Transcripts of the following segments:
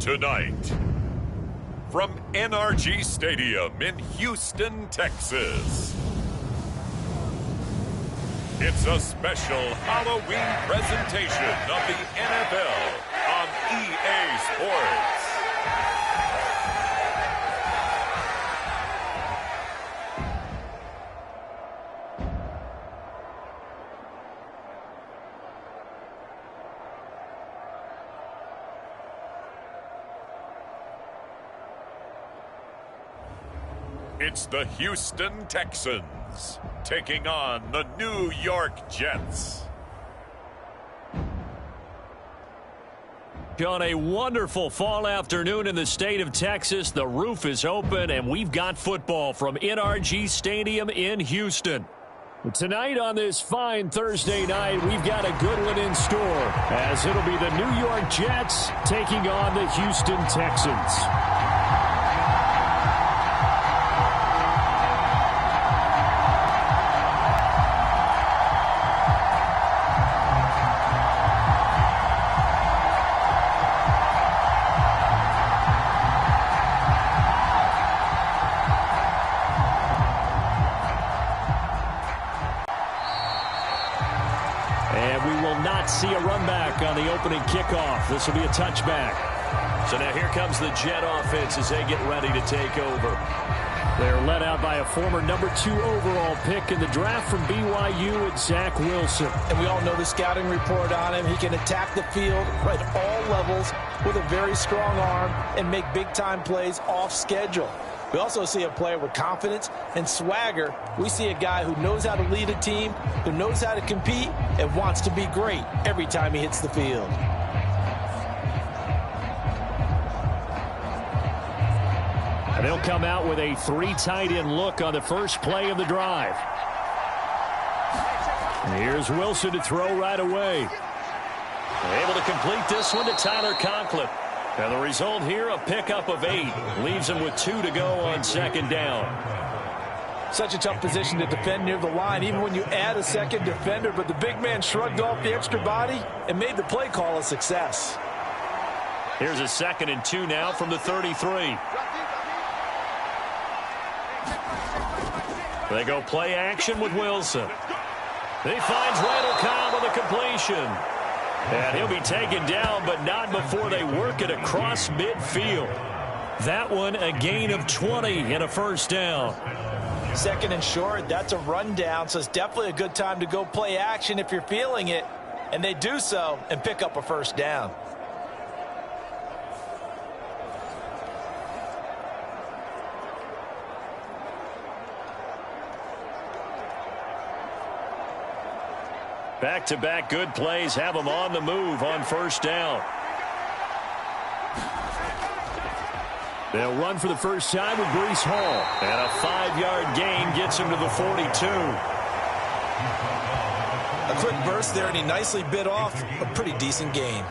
Tonight, from NRG Stadium in Houston, Texas, it's a special Halloween presentation of the NFL on EA Sports. It's the Houston Texans taking on the New York Jets. On a wonderful fall afternoon in the state of Texas, the roof is open and we've got football from NRG Stadium in Houston. Tonight on this fine Thursday night, we've got a good one in store, as it'll be the New York Jets taking on the Houston Texans. See a run back on the opening kickoff. This will be a touchback. So now here comes the Jet offense as they get ready to take over. They're led out by a former #2 overall pick in the draft from BYU at Zach Wilson. And we all know the scouting report on him. He can attack the field at all levels with a very strong arm and make big-time plays off schedule. We also see a player with confidence and swagger. We see a guy who knows how to lead a team, who knows how to compete, and wants to be great every time he hits the field. And they'll come out with a 3 tight end look on the first play of the drive. And here's Wilson to throw right away. Able to complete this one to Tyler Conklin. And the result here, a pickup of 8. Leaves him with 2 to go on second down. Such a tough position to defend near the line, even when you add a second defender. But the big man shrugged off the extra body and made the play call a success. Here's a 2nd and 2 now from the 33. They go play action with Wilson. He finds Randall Cobb with a completion. And he'll be taken down, but not before they work it across midfield. That one, a gain of 20 and a first down. 2nd and short, that's a rundown, so it's definitely a good time to go play action if you're feeling it. And they do so and pick up a first down. Back-to-back good plays have them on the move on first down. They'll run for the first time with Breece Hall. And a 5-yard gain gets him to the 42. A quick burst there, and he nicely bit off a pretty decent gain.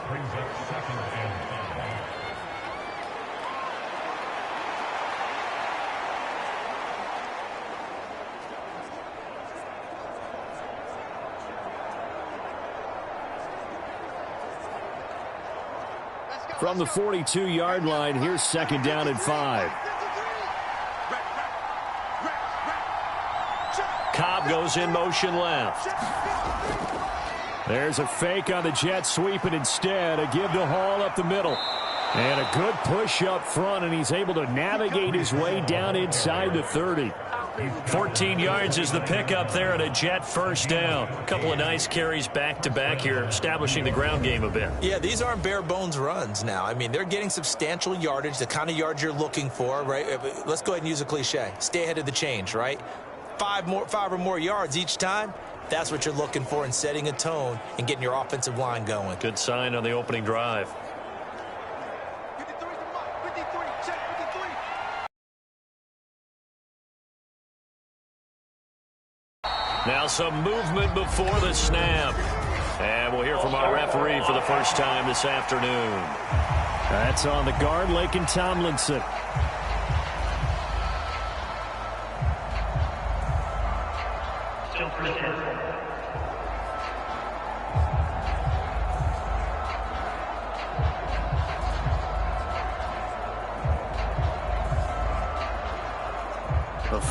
From the 42-yard line, here's 2nd down and 5. Cobb goes in motion left. There's a fake on the Jets sweep, and instead a give to Hall up the middle. And a good push up front, and he's able to navigate his way down inside the 30. 14 yards is the pickup there at a Jet first down. A couple of nice carries back-to-back here, establishing the ground game a bit. Yeah, these aren't bare-bones runs now. I mean, they're getting substantial yardage, the kind of yards you're looking for, right? Let's go ahead and use a cliche. Stay ahead of the change, right? 5 or more yards each time. That's what you're looking for in setting a tone and getting your offensive line going. Good sign on the opening drive. Now some movement before the snap. And we'll hear from our referee for the first time this afternoon. That's on the guard, Laken Tomlinson.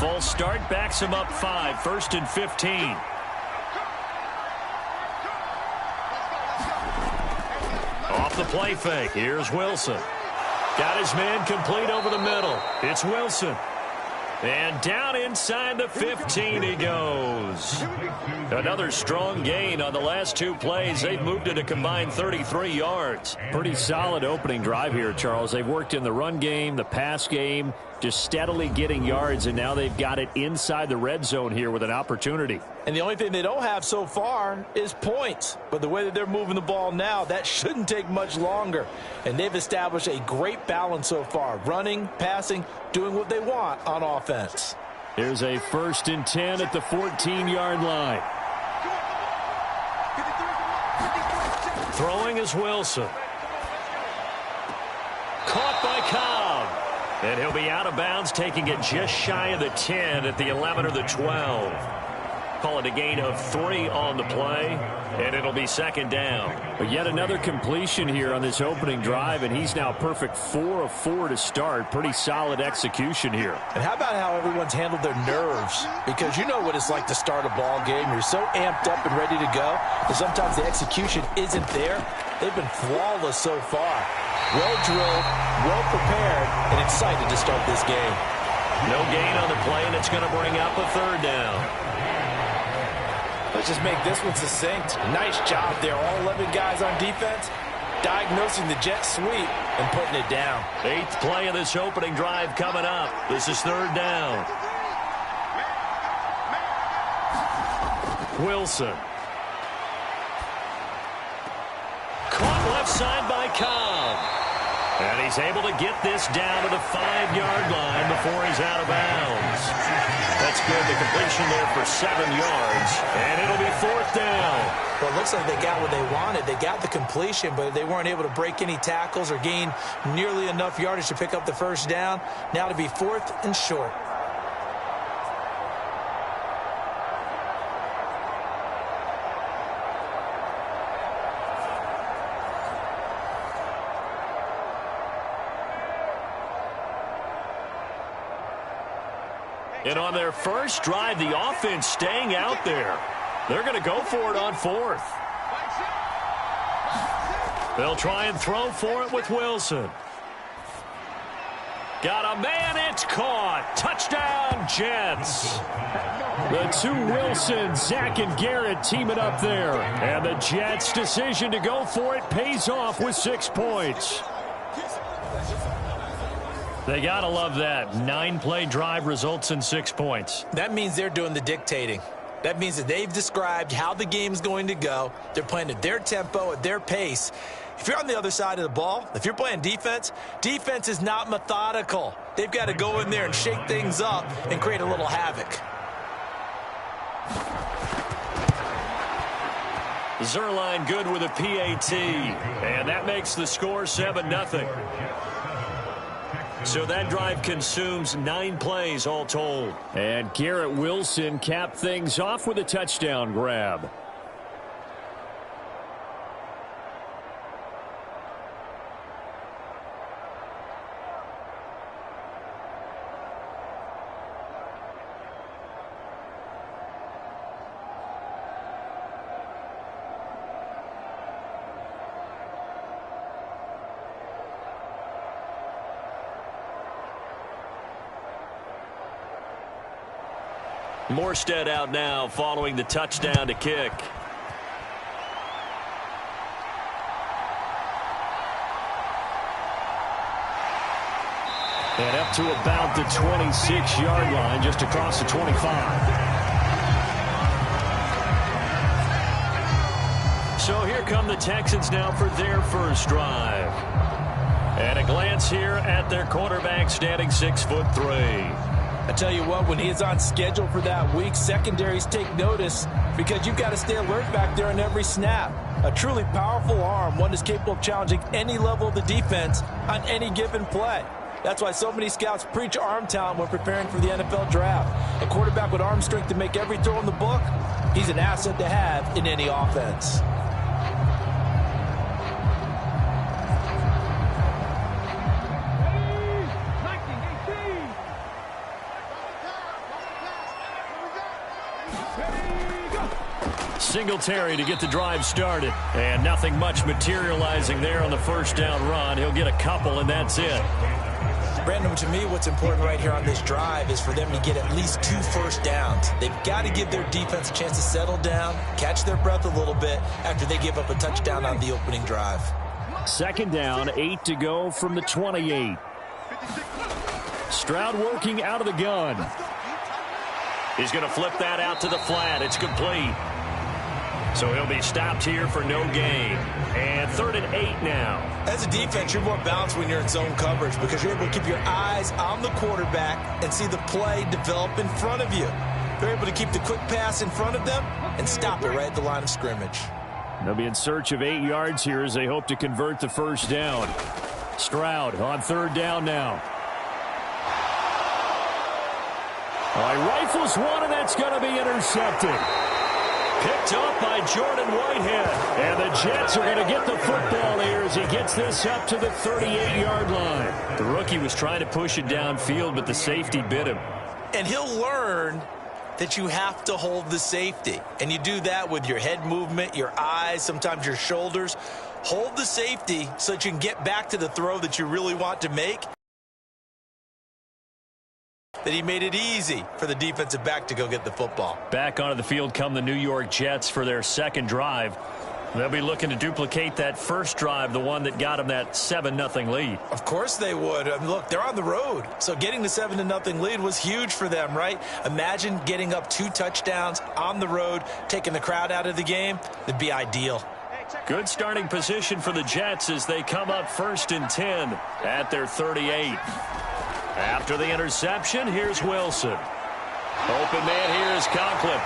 false start backs him up 5, 1st and 15. Off the play fake. Here's Wilson. Got his man complete over the middle. It's Wilson. And down inside the 15 he goes. Another strong gain on the last 2 plays. They've moved it a combined 33 yards. Pretty solid opening drive here, Charles. They've worked in the run game, the pass game, just steadily getting yards, and now they've got it inside the red zone here with an opportunity. And the only thing they don't have so far is points. But the way that they're moving the ball now, that shouldn't take much longer. And they've established a great balance so far. Running, passing, doing what they want on offense. Here's a 1st and 10 at the 14-yard line. Throwing is Wilson. Caught by Cobb. And he'll be out of bounds, taking it just shy of the 10 at the 11 or the 12. Call it a gain of 3 on the play, and it'll be 2nd down. But yet another completion here on this opening drive, and he's now perfect 4 of 4 to start. Pretty solid execution here. And how about how everyone's handled their nerves? Because you know what it's like to start a ball game. You're so amped up and ready to go, and sometimes the execution isn't there. They've been flawless so far. Well drilled, well prepared, and excited to start this game. No gain on the play, and it's going to bring up a 3rd down. Let's just make this one succinct. Nice job there. All 11 guys on defense diagnosing the jet sweep and putting it down. 8th play of this opening drive coming up. This is 3rd down. Wilson. Caught left side by Cobb. And he's able to get this down to the 5-yard line before he's out of bounds. That's good. The completion there for 7 yards. And it'll be 4th down. Well, it looks like they got what they wanted. They got the completion, but they weren't able to break any tackles or gain nearly enough yardage to pick up the 1st down. Now to be 4th and short. And on their first drive, the offense staying out there. They're going to go for it on 4th. They'll try and throw for it with Wilson. Got a man, it's caught. Touchdown, Jets. The 2 Wilsons, Zach and Garrett teaming up there. And the Jets' decision to go for it pays off with 6 points. They got to love that. 9-play drive results in 6 points. That means they're doing the dictating. That means that they've described how the game's going to go. They're playing at their tempo, at their pace. If you're on the other side of the ball, if you're playing defense, defense is not methodical. They've got to go in there and shake things up and create a little havoc. Zerline good with a PAT. And that makes the score 7-0. So that drive consumes 9 plays all told. And Garrett Wilson capped things off with a touchdown grab. Morstead out now following the touchdown to kick. And up to about the 26-yard line, just across the 25. So here come the Texans now for their first drive. And a glance here at their quarterback, standing 6'3". I tell you what, when he is on schedule for that week, secondaries take notice because you've got to stay alert back there on every snap. A truly powerful arm, one is capable of challenging any level of the defense on any given play. That's why so many scouts preach arm talent when preparing for the NFL draft. A quarterback with arm strength to make every throw in the book, he's an asset to have in any offense. Singletary to get the drive started. And nothing much materializing there on the first down run. He'll get a couple, and that's it. Brandon, to me, what's important right here on this drive is for them to get at least 2 first downs. They've got to give their defense a chance to settle down, catch their breath a little bit after they give up a touchdown on the opening drive. Second down, 8 to go from the 28. Stroud working out of the gun. He's going to flip that out to the flat. It's complete. So he'll be stopped here for no gain. And 3rd and 8 now. As a defense, you're more balanced when you're in zone coverage because you're able to keep your eyes on the quarterback and see the play develop in front of you. You're able to keep the quick pass in front of them and stop it right at the line of scrimmage. They'll be in search of 8 yards here as they hope to convert the first down. Stroud on 3rd down now. All right, rifles one, and that's going to be intercepted. Picked up by Jordan Whitehead. And the Jets are going to get the football here as he gets this up to the 38-yard line. The rookie was trying to push it downfield, but the safety bit him. And he'll learn that you have to hold the safety. And you do that with your head movement, your eyes, sometimes your shoulders. Hold the safety so that you can get back to the throw that you really want to make. That he made it easy for the defensive back to go get the football. Back onto the field come the New York Jets for their second drive. They'll be looking to duplicate that first drive, the one that got them that 7-0 lead. Of course they would. I mean, look, they're on the road. So getting the 7-0 lead was huge for them, right? Imagine getting up 2 touchdowns on the road, taking the crowd out of the game. It'd be ideal. Good starting position for the Jets as they come up 1st and 10 at their 38. After the interception, here's Wilson. Open man here is Conklin.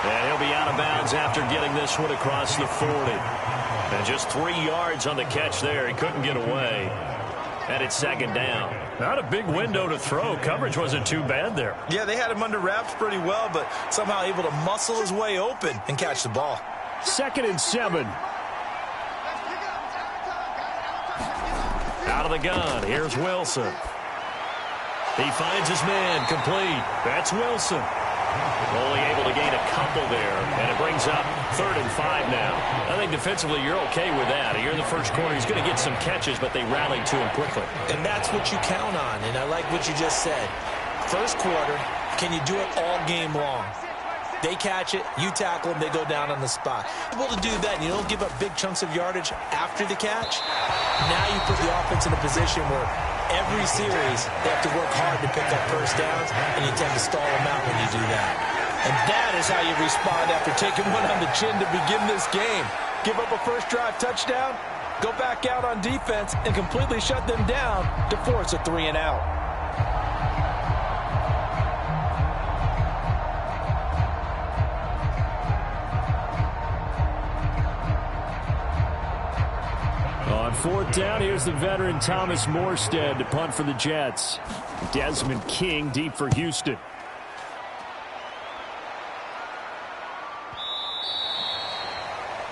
And he'll be out of bounds after getting this one across the 40. And just 3 yards on the catch there. He couldn't get away. And it's 2nd down. Not a big window to throw. Coverage wasn't too bad there. Yeah, they had him under wraps pretty well, but somehow able to muscle his way open and catch the ball. 2nd and 7. Out of the gun. Here's Wilson. He finds his man complete. That's Wilson. Only able to gain a couple there, and it brings up 3rd and 5 now. I think defensively you're okay with that. You're in the first quarter. He's going to get some catches, but they rallied to him quickly. And that's what you count on, and I like what you just said. First quarter, can you do it all game long? They catch it, you tackle them, they go down on the spot. Able to do that, and you don't give up big chunks of yardage after the catch. Now you put the offense in a position where every series they have to work hard to pick up first downs, and you tend to stall them out when you do that. And that is how you respond after taking one on the chin to begin this game. Give up a first drive touchdown, go back out on defense, and completely shut them down to force a 3-and-out. On 4th down, here's the veteran Thomas Morstead to punt for the Jets. Desmond King deep for Houston.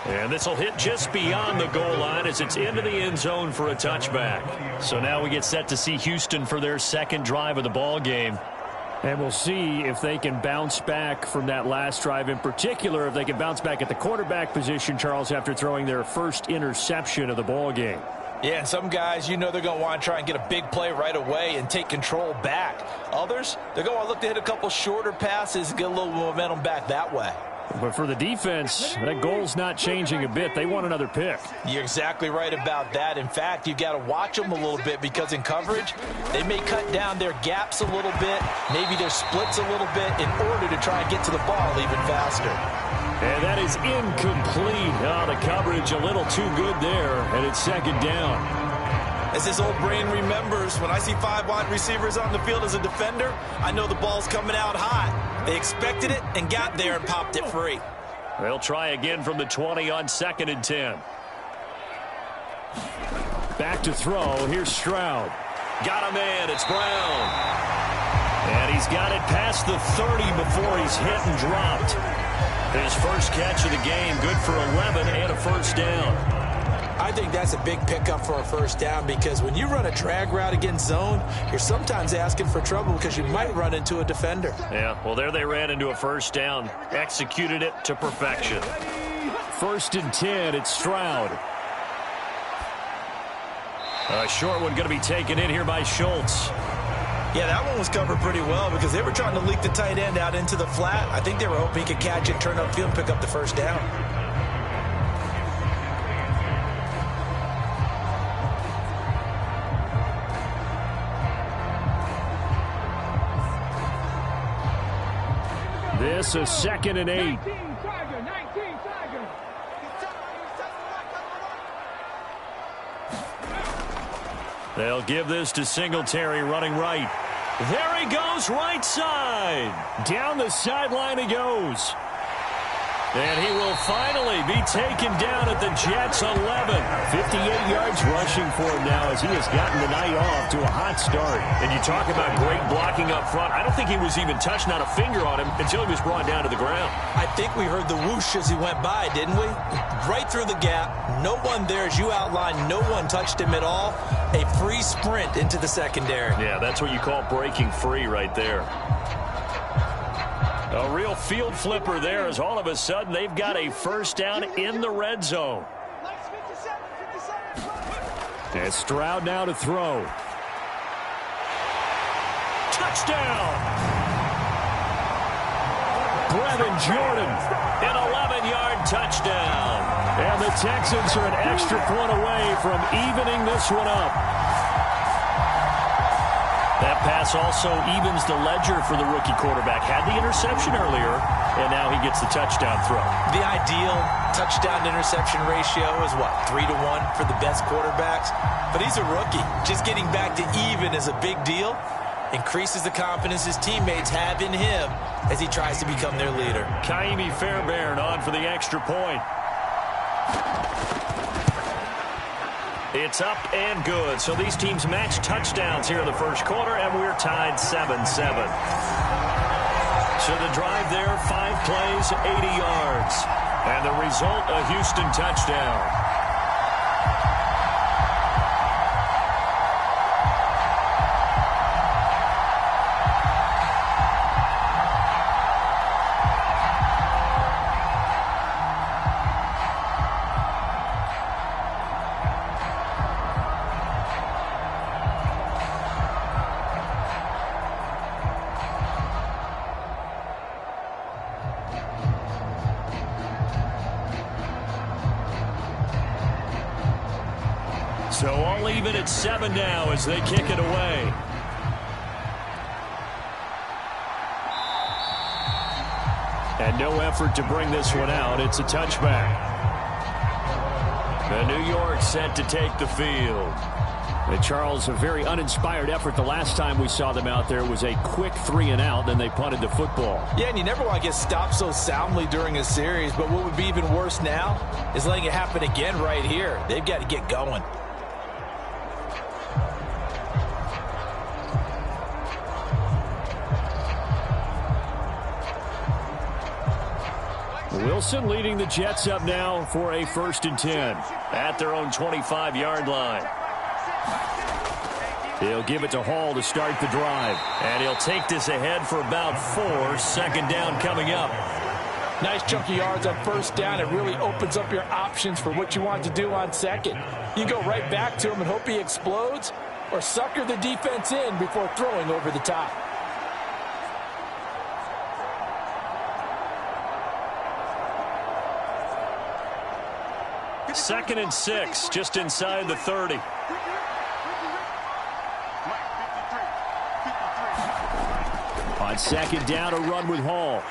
And this will hit just beyond the goal line as it's into the end zone for a touchback. So now we get set to see Houston for their second drive of the ball game. And we'll see if they can bounce back from that last drive, in particular if they can bounce back at the quarterback position, Charles, after throwing their first interception of the ball game. Yeah, and some guys, you know they're going to want to try and get a big play right away and take control back. Others, they're going to want to look to hit a couple shorter passes and get a little momentum back that way. But for the defense, that goal's not changing a bit. They want another pick. You're exactly right about that. In fact, you've got to watch them a little bit because in coverage, they may cut down their gaps a little bit, maybe their splits a little bit in order to try and get to the ball even faster. And that is incomplete. Oh, the coverage a little too good there, and it's 2nd down. As his old brain remembers, when I see 5 wide receivers on the field as a defender, I know the ball's coming out hot. They expected it and got there and popped it free. They'll try again from the 20 on 2nd and 10. Back to throw. Here's Stroud. Got a man. It's Brown. And he's got it past the 30 before he's hit and dropped. His first catch of the game, good for 11 and a first down. I think that's a big pickup for a first down because when you run a drag route against zone, you're sometimes asking for trouble because you might run into a defender. Yeah, well, there they ran into a first down. Executed it to perfection. 1st and 10, it's Stroud. A short one going to be taken in here by Schultz. Yeah, that one was covered pretty well because they were trying to leak the tight end out into the flat. I think they were hoping he could catch it, turn upfield, and pick up the first down. This is 2nd and 8. They'll give this to Singletary running right. There he goes, right side. Down the sideline he goes. And he will finally be taken down at the Jets' 11. 58 yards rushing for him now as he has gotten the night off to a hot start. And you talk about great blocking up front. I don't think he was even touched, not a finger on him, until he was brought down to the ground. I think we heard the whoosh as he went by, didn't we? Right through the gap. No one there, as you outlined. No one touched him at all. A free sprint into the secondary. Yeah, that's what you call breaking free right there. A real field flipper there as all of a sudden they've got a first down in the red zone. And Stroud now to throw. Touchdown! Brevin Jordan, an 11-yard touchdown. And the Texans are an extra point away from evening this one up. That pass also evens the ledger for the rookie quarterback. Had the interception earlier, and now he gets the touchdown throw. The ideal touchdown-interception ratio is, what, 3-1 for the best quarterbacks? But he's a rookie. Just getting back to even is a big deal. Increases the confidence his teammates have in him as he tries to become their leader. Kaimi Fairbairn on for the extra point. It's up and good. So these teams match touchdowns here in the first quarter, and we're tied 7-7. So the drive there, 5 plays, 80 yards. And the result, a Houston touchdown. So all even at 7 now as they kick it away. And no effort to bring this one out. It's a touchback. And New York set to take the field. And Charles, a very uninspired effort. The last time we saw them out there was a quick 3-and-out, then they punted the football. Yeah, and you never want to get stopped so soundly during a series, but what would be even worse now is letting it happen again right here. They've got to get going. Wilson leading the Jets up now for a 1st and 10. At their own 25-yard line. He'll give it to Hall to start the drive. And he'll take this ahead for about 4. 2nd down coming up. Nice chunk of yards on 1st down. It really opens up your options for what you want to do on 2nd. You go right back to him and hope he explodes, or sucker the defense in before throwing over the top. Second and 6, just inside the 30. On 2nd down, a run with Hall.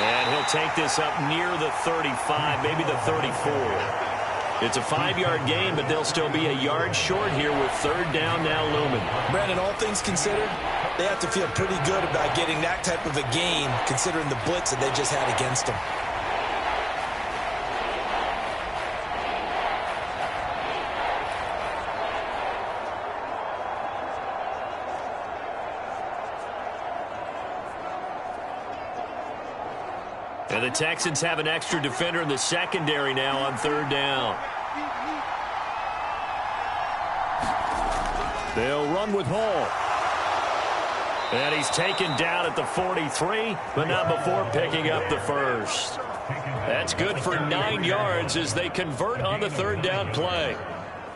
And he'll take this up near the 35, maybe the 34. It's a 5-yard gain, but they'll still be a yard short here with 3rd down now looming. Brandon, all things considered, they have to feel pretty good about getting that type of a gain, considering the blitz that they just had against them. And the Texans have an extra defender in the secondary now on 3rd down. They'll run with Hall. And he's taken down at the 43, but not before picking up the first. That's good for 9 yards as they convert on the third down play.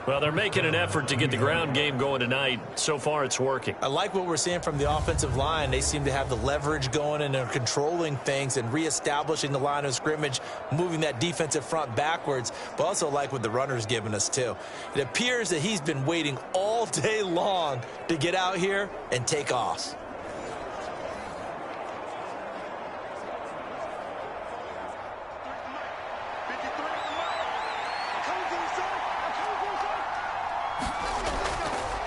Well, they're making an effort to get the ground game going tonight. So far, it's working. I like what we're seeing from the offensive line. They seem to have the leverage going, and they're controlling things and reestablishing the line of scrimmage, moving that defensive front backwards, but also like what the runner's giving us, too. It appears that he's been waiting all day long to get out here and take off.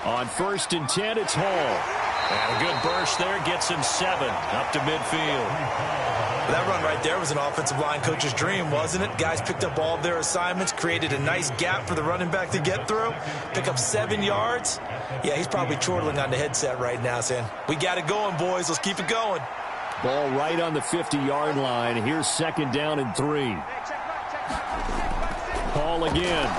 On 1st and 10, it's Hall. And a good burst there gets him 7 up to midfield. Well, that run right there was an offensive line coach's dream, wasn't it? Guys picked up all of their assignments, created a nice gap for the running back to get through, pick up 7 yards. Yeah, he's probably chortling on the headset right now saying, we got it going, boys. Let's keep it going. Ball right on the 50-yard line. Here's 2nd down and 3. Hall again.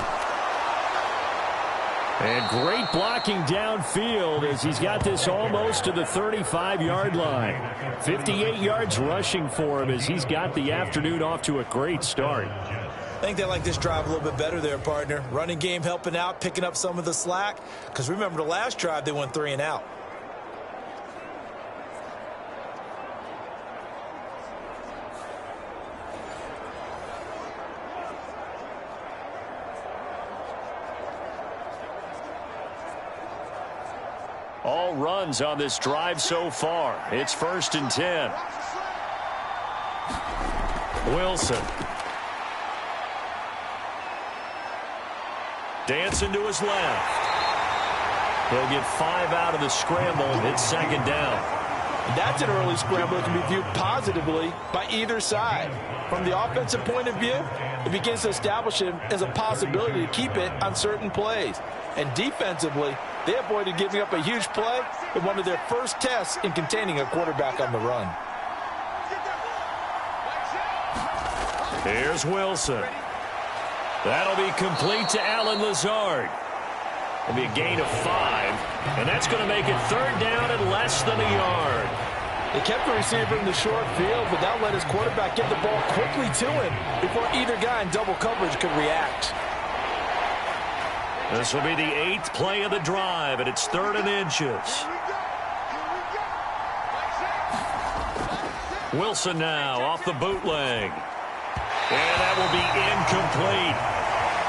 And great blocking downfield as he's got this almost to the 35-yard line. 58 yards rushing for him as he's got the afternoon off to a great start. I think they like this drive a little bit better there, partner. Running game helping out, picking up some of the slack. Because remember the last drive, they went 3 and out. All runs on this drive so far. It's 1st and 10. Wilson. Dancing to his left. He'll get 5 out of the scramble. It's 2nd down. That's an early scramble that can be viewed positively by either side. From the offensive point of view, it begins to establish him as a possibility to keep it on certain plays. And defensively, they avoided giving up a huge play in one of their first tests in containing a quarterback on the run. Here's Wilson. That'll be complete to Allen Lazard. It'll be a gain of 5, and that's going to make it 3rd down and less than a yard. They kept the receiver in the short field, but that let his quarterback get the ball quickly to him before either guy in double coverage could react. This will be the 8th play of the drive, and it's 3rd and inches. Wilson now off the bootleg. And that will be incomplete.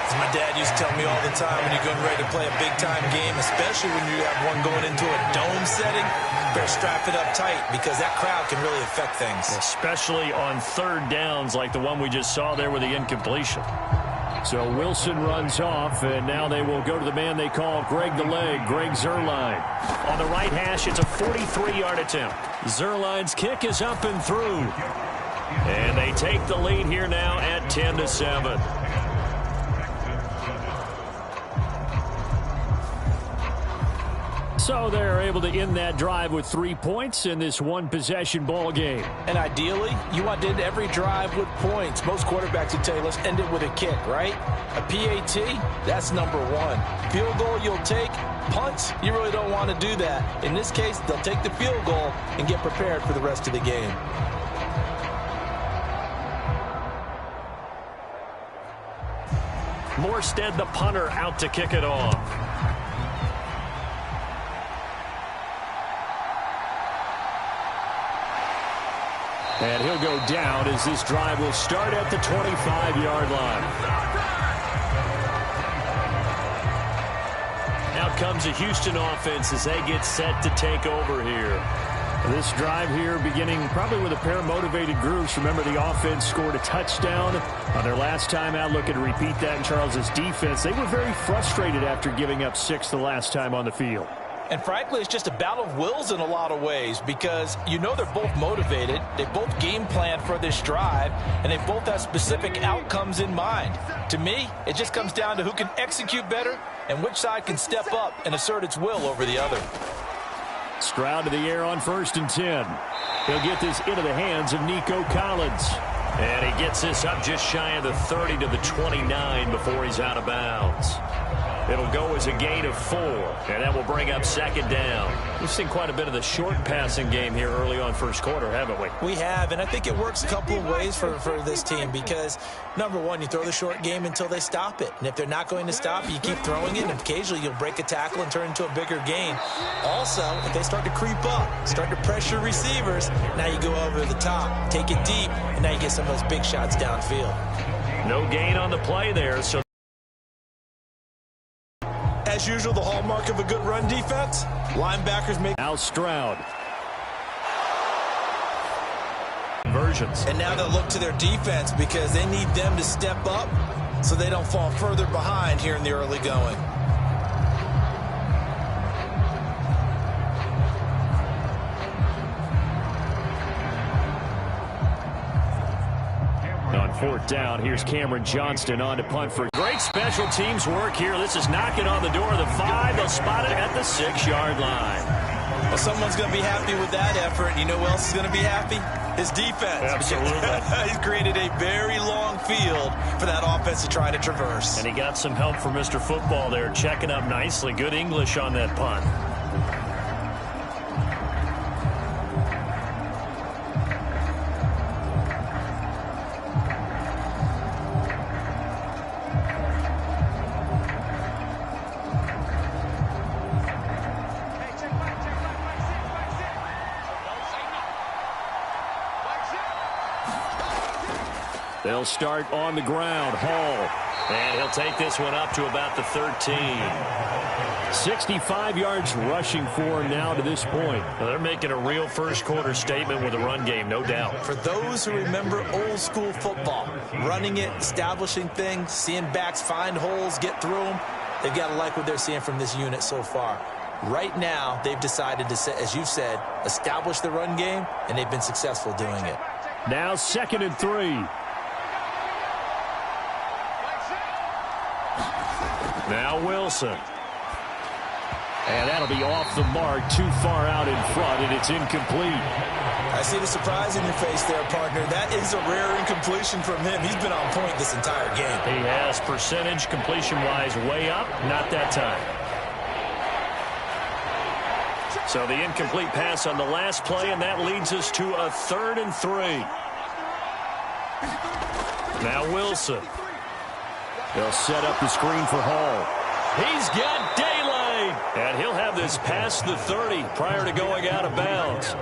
As my dad used to tell me all the time, when you're getting ready to play a big-time game, especially when you have one going into a dome setting, better strap it up tight because that crowd can really affect things. Especially on 3rd downs like the one we just saw there with the incompletion. So Wilson runs off, and now they will go to the man they call Greg the Leg, Greg Zuerlein. On the right hash, it's a 43-yard attempt. Zuerlein's kick is up and through. And they take the lead here now at 10-7. So they're able to end that drive with 3 points in this one-possession ball game. And ideally, you want to end every drive with points. Most quarterbacks would tell you, let's end it with a kick, right? A PAT, that's number 1. Field goal you'll take. Punts, you really don't want to do that. In this case, they'll take the field goal and get prepared for the rest of the game. Morstead, the punter, out to kick it off. And he'll go down as this drive will start at the 25-yard line. Out comes a Houston offense as they get set to take over here. This drive here beginning probably with a pair of motivated groups. Remember, the offense scored a touchdown on their last time out. Looking to repeat that in Charles's defense. They were very frustrated after giving up 6 the last time on the field. And frankly, it's just a battle of wills in a lot of ways because you know they're both motivated. They both game plan for this drive, and they both have specific outcomes in mind. To me, it just comes down to who can execute better and which side can step up and assert its will over the other. Stroud to the air on 1st and 10. He'll get this into the hands of Nico Collins. And he gets this up just shy of the 30 to the 29 before he's out of bounds. It'll go as a gain of 4, and that will bring up second down. We've seen quite a bit of the short passing game here early on first quarter, haven't we? We have, and I think it works a couple of ways for this team because, number one, you throw the short game until they stop it. And if they're not going to stop, you keep throwing it, and occasionally you'll break a tackle and turn into a bigger gain. Also, if they start to creep up, start to pressure receivers, now you go over the top, take it deep, and now you get some of those big shots downfield. No gain on the play there, so as usual, the hallmark of a good run defense, linebackers make... Now Stroud. Conversions. And now they'll look to their defense because they need them to step up so they don't fall further behind here in the early going. On fourth down, here's Cameron Johnston on to punt for great special teams work here. This is knocking on the door of the 5. They'll spot it at the 6-yard line. Well, someone's going to be happy with that effort. You know who else is going to be happy? His defense. Absolutely. He's created a very long field for that offense to try to traverse. And he got some help from Mr. Football there, checking up nicely. Good English on that punt. They'll start on the ground. Hall. And he'll take this one up to about the 13. 65 yards rushing for him now to this point. Well, they're making a real first quarter statement with a run game, no doubt. For those who remember old school football, running it, establishing things, seeing backs find holes, get through them, they've got to like what they're seeing from this unit so far. Right now, they've decided to, as you said, establish the run game, and they've been successful doing it. Now 2nd and 3. Now Wilson. And that'll be off the mark, too far out in front, and it's incomplete. I see the surprise in your face there, partner. That is a rare incompletion from him. He's been on point this entire game. He has percentage completion-wise way up, not that time. So the incomplete pass on the last play, and that leads us to a 3rd and 3. Now Wilson. They'll set up the screen for Hall. He's got daylight. And he'll have this past the 30 prior to going out of bounds.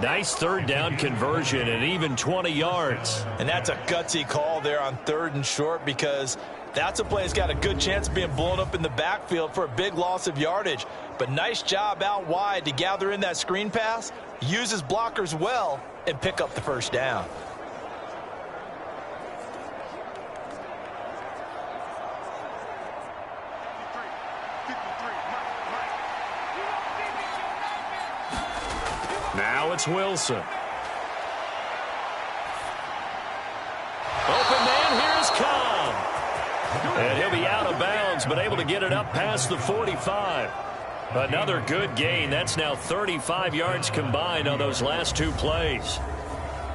Nice 3rd down conversion and even 20 yards. And that's a gutsy call there on 3rd and short because that's a play that's got a good chance of being blown up in the backfield for a big loss of yardage. But nice job out wide to gather in that screen pass, use his blockers well, and pick up the 1st down. Now it's Wilson. Open man, here's Cobb. And he'll be out of bounds, but able to get it up past the 45. Another good gain. That's now 35 yards combined on those last 2 plays.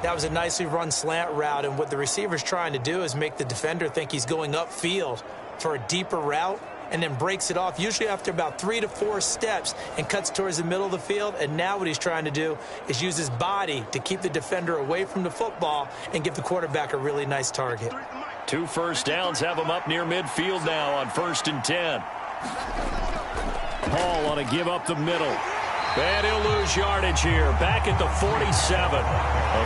That was a nicely run slant route, and what the receiver's trying to do is make the defender think he's going upfield for a deeper route, and then breaks it off, usually after about 3 to 4 steps, and cuts towards the middle of the field. And now what he's trying to do is use his body to keep the defender away from the football and give the quarterback a really nice target. 2 first downs have him up near midfield now on 1st and 10. Hall on a give up the middle. And he'll lose yardage here. Back at the 47.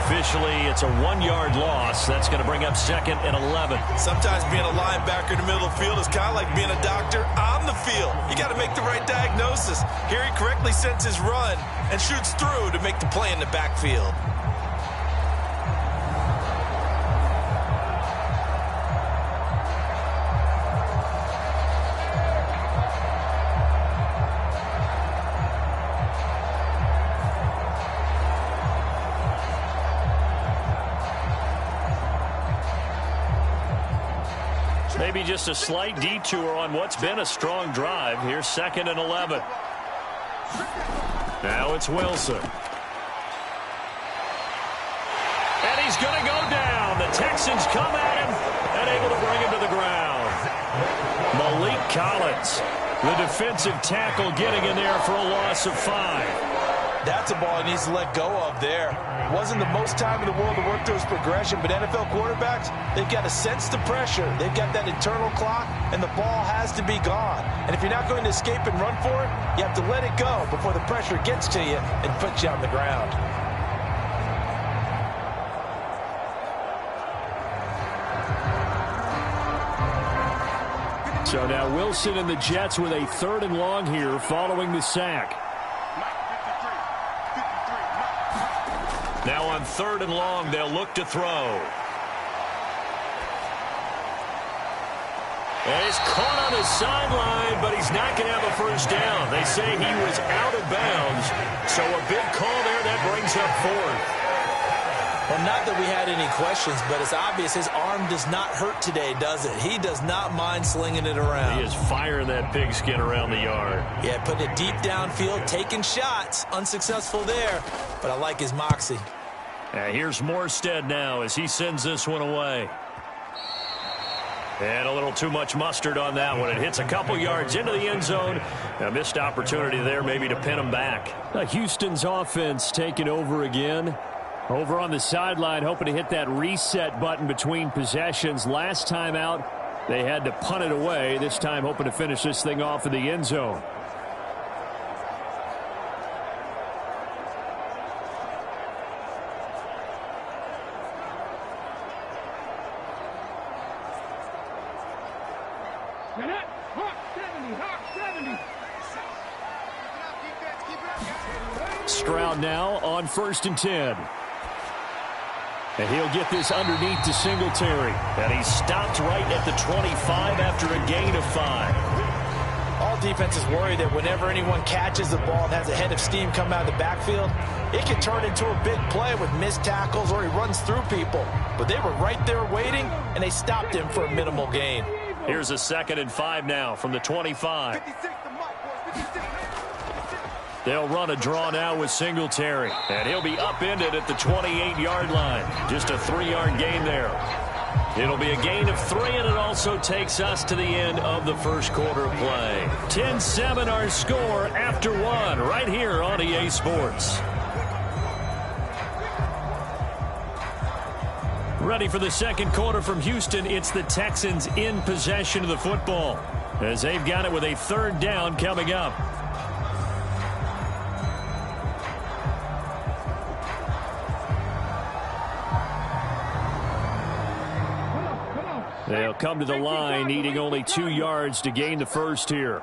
Officially, it's a 1-yard loss. That's going to bring up 2nd and 11. Sometimes being a linebacker in the middle of the field is kind of like being a doctor on the field. You got to make the right diagnosis. Here he correctly sends his run and shoots through to make the play in the backfield. Maybe just a slight detour on what's been a strong drive. Here's 2nd and 11. Now it's Wilson. And he's going to go down. The Texans come at him and able to bring him to the ground. Malik Collins, the defensive tackle, getting in there for a loss of 5. That's a ball he needs to let go of there. Wasn't the most time in the world to work through his progression, but NFL quarterbacks, they've got to sense the pressure. They've got that internal clock, and the ball has to be gone. And if you're not going to escape and run for it, you have to let it go before the pressure gets to you and puts you on the ground. So now Wilson and the Jets with a 3rd and long here following the sack. Now on 3rd and long, they'll look to throw. And he's caught on the sideline, but he's not going to have a first down. They say he was out of bounds. So a big call there that brings up 4th. Well, not that we had any questions, but it's obvious his arm does not hurt today, does it? He does not mind slinging it around. He is firing that pigskin around the yard. Yeah, putting it deep downfield, taking shots. Unsuccessful there, but I like his moxie. Here's Morstead now as he sends this one away. And a little too much mustard on that one. It hits a couple yards into the end zone. A missed opportunity there maybe to pin him back. Houston's offense taking over again. Over on the sideline, hoping to hit that reset button between possessions. Last time out, they had to punt it away. This time, hoping to finish this thing off in the end zone. Stroud now on 1st and 10. And he'll get this underneath to Singletary. And he stopped right at the 25 after a gain of 5. All defenses worry that whenever anyone catches the ball and has a head of steam come out of the backfield, it can turn into a big play with missed tackles or he runs through people. But they were right there waiting, and they stopped him for a minimal gain. Here's a 2nd and 5 now from the 25. They'll run a draw now with Singletary. And he'll be upended at the 28-yard line. Just a 3-yard gain there. It'll be a gain of 3, and it also takes us to the end of the first quarter of play. 10-7 our score after 1 right here on EA Sports. Ready for the second quarter from Houston. It's the Texans in possession of the football as they've got it with a 3rd down coming up. They'll come to the line, needing only 2 yards to gain the first here.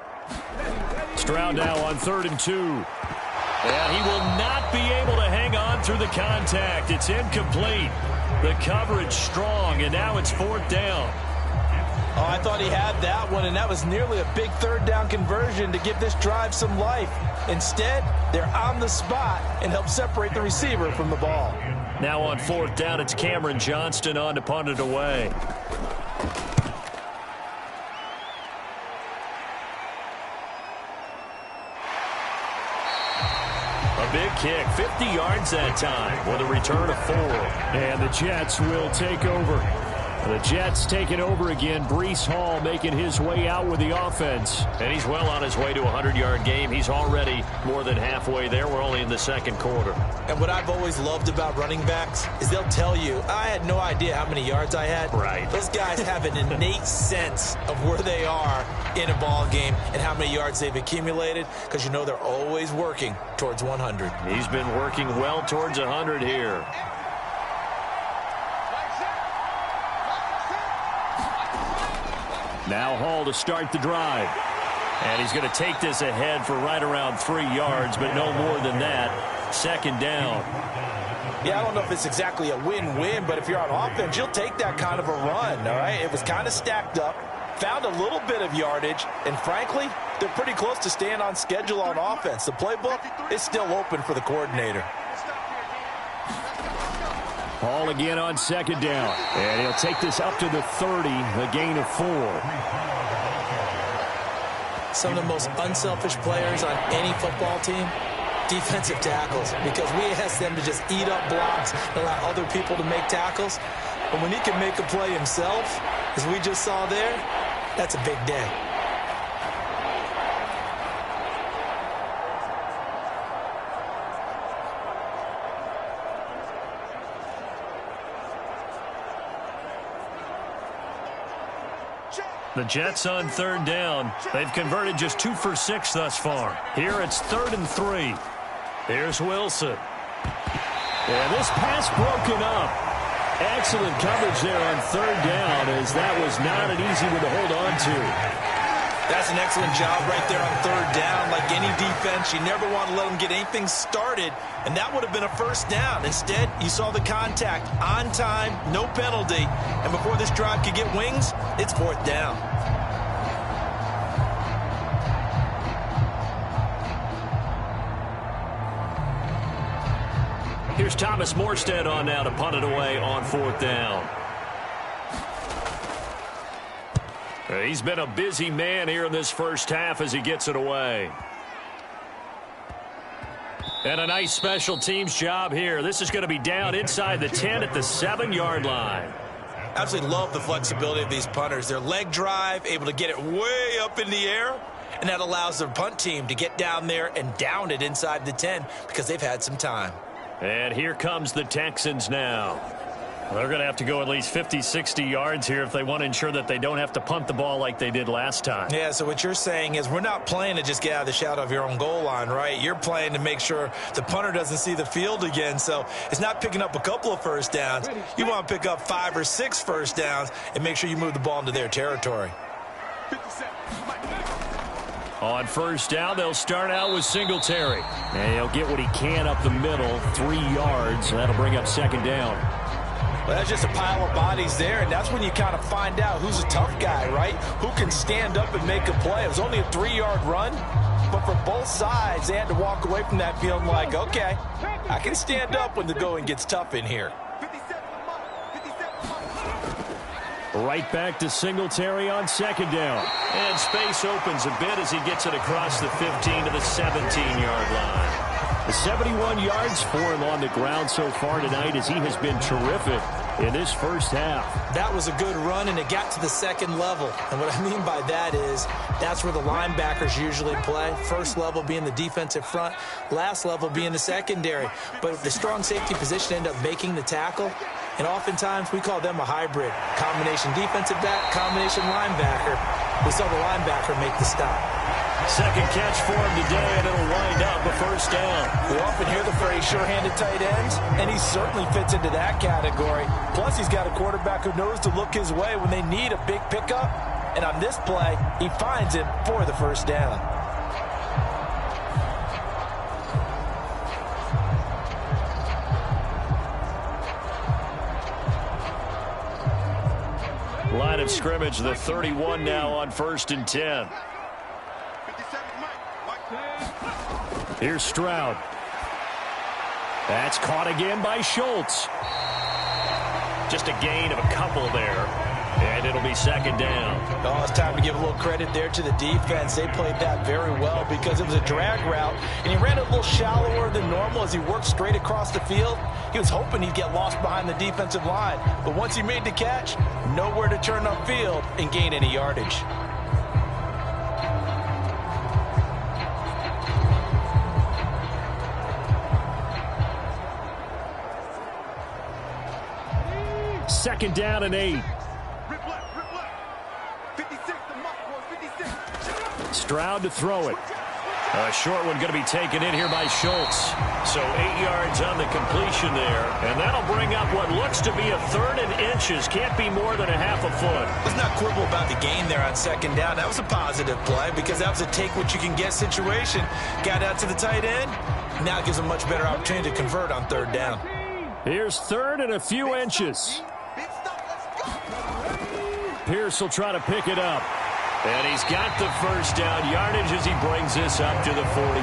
Stroud now on 3rd and 2. And he will not be able to hang on through the contact. It's incomplete. The coverage strong, and now it's 4th down. Oh, I thought he had that one, and that was nearly a big 3rd down conversion to give this drive some life. Instead, they're on the spot and help separate the receiver from the ball. Now on 4th down, it's Cameron Johnston on to punt it away. A big kick, 50 yards that time with a return of 4. And the Jets will take over. The Jets taking over again. Breece Hall making his way out with the offense. And he's well on his way to a 100-yard game. He's already more than halfway there. We're only in the second quarter. And what I've always loved about running backs is they'll tell you, I had no idea how many yards I had. Right. Those guys have an innate sense of where they are in a ball game and how many yards they've accumulated, because you know they're always working towards 100. He's been working well towards 100 here. Now Hall to start the drive. And he's going to take this ahead for right around 3 yards, but no more than that. 2nd down. Yeah, I don't know if it's exactly a win-win, but if you're on offense, you'll take that kind of a run, all right? It was kind of stacked up, found a little bit of yardage, and frankly, they're pretty close to staying on schedule on offense. The playbook is still open for the coordinator. Hall again on 2nd down. And he'll take this up to the 30, a gain of 4. Some of the most unselfish players on any football team, defensive tackles, because we ask them to just eat up blocks and allow other people to make tackles. But when he can make a play himself, as we just saw there, That's a big day. The Jets on third down. They've converted just 2 for 6 thus far. Here it's 3rd and 3. Here's Wilson. And this pass broken up. Excellent coverage there on third down, as that was not an easy one to hold on to. That's an excellent job right there on third down. Like any defense, you never want to let them get anything started, and that would have been a first down. Instead, you saw the contact on time, no penalty, and before this drive could get wings, it's 4th down. Here's Thomas Morstead on now to punt it away on 4th down. He's been a busy man here in this first half as he gets it away. And a nice special teams job here. This is going to be down inside the 10 at the 7-yard line. Absolutely love the flexibility of these punters. Their leg drive, able to get it way up in the air, and that allows their punt team to get down there and down it inside the 10 because they've had some time. And here comes the Texans now. They're going to have to go at least 50, 60 yards here if they want to ensure that they don't have to punt the ball like they did last time. Yeah, so what you're saying is we're not playing to just get out of the shadow of your own goal line, right? You're playing to make sure the punter doesn't see the field again. So it's not picking up a couple of first downs. You want to pick up 5 or 6 first downs and make sure you move the ball into their territory. On first down, they'll start out with Singletary. And he'll get what he can up the middle, 3 yards. That'll bring up 2nd down. Well, that's just a pile of bodies there, and that's when you kind of find out who's a tough guy, right? Who can stand up and make a play. It was only a 3-yard run, but for both sides, they had to walk away from that feeling like, okay, I can stand up when the going gets tough in here. Right back to Singletary on 2nd down. And space opens a bit as he gets it across the 15 to the 17-yard line. The 71 yards for him on the ground so far tonight as he has been terrific in this first half. That was a good run, and it got to the 2nd level. And what I mean by that is that's where the linebackers usually play. First level being the defensive front, last level being the secondary. But the strong safety position ended up making the tackle. And oftentimes we call them a hybrid. Combination defensive back, combination linebacker. We saw the linebacker make the stop. Second catch for him today, and it'll wind up a first down. We often hear the phrase sure-handed tight ends, and he certainly fits into that category. Plus, he's got a quarterback who knows to look his way when they need a big pickup. And on this play, he finds it for the first down. Line of scrimmage, the 31 now on 1st and 10. Here's Stroud. That's caught again by Schultz. Just a gain of a couple there, and it'll be 2nd down. Oh, it's time to give a little credit there to the defense. They played that very well because it was a drag route, and he ran a little shallower than normal as he worked straight across the field. He was hoping he'd get lost behind the defensive line, but once he made the catch, nowhere to turn upfield and gain any yardage. Second down and 8. Stroud to throw it. A short one going to be taken in here by Schultz. So 8 yards on the completion there. And that'll bring up what looks to be a 3rd and inches. Can't be more than a half a foot. Let's not quibble about the gain there on 2nd down. That was a positive play because that was a take-what-you-can-get situation. Got out to the tight end. Now it gives a much better opportunity to convert on 3rd down. Here's 3rd and a few inches. Pierce will try to pick it up. And he's got the first down yardage as he brings this up to the 47.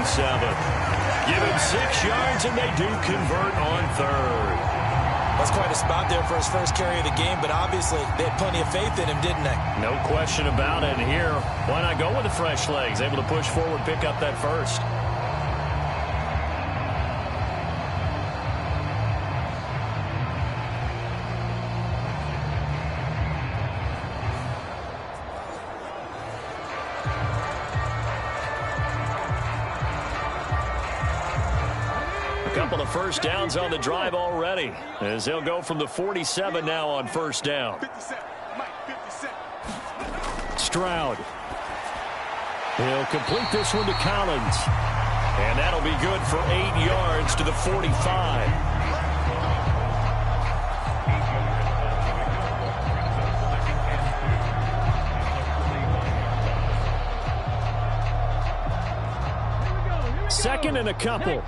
Give him 6 yards, and they do convert on 3rd. That's quite a spot there for his first carry of the game, but obviously they had plenty of faith in him, didn't they? No question about it. And here, why not go with the fresh legs? Able to push forward, pick up that first. Couple of first downs on the drive already, as they'll go from the 47 now on first down. Stroud. He'll complete this one to Collins. And that'll be good for 8 yards to the 45. Second and a couple.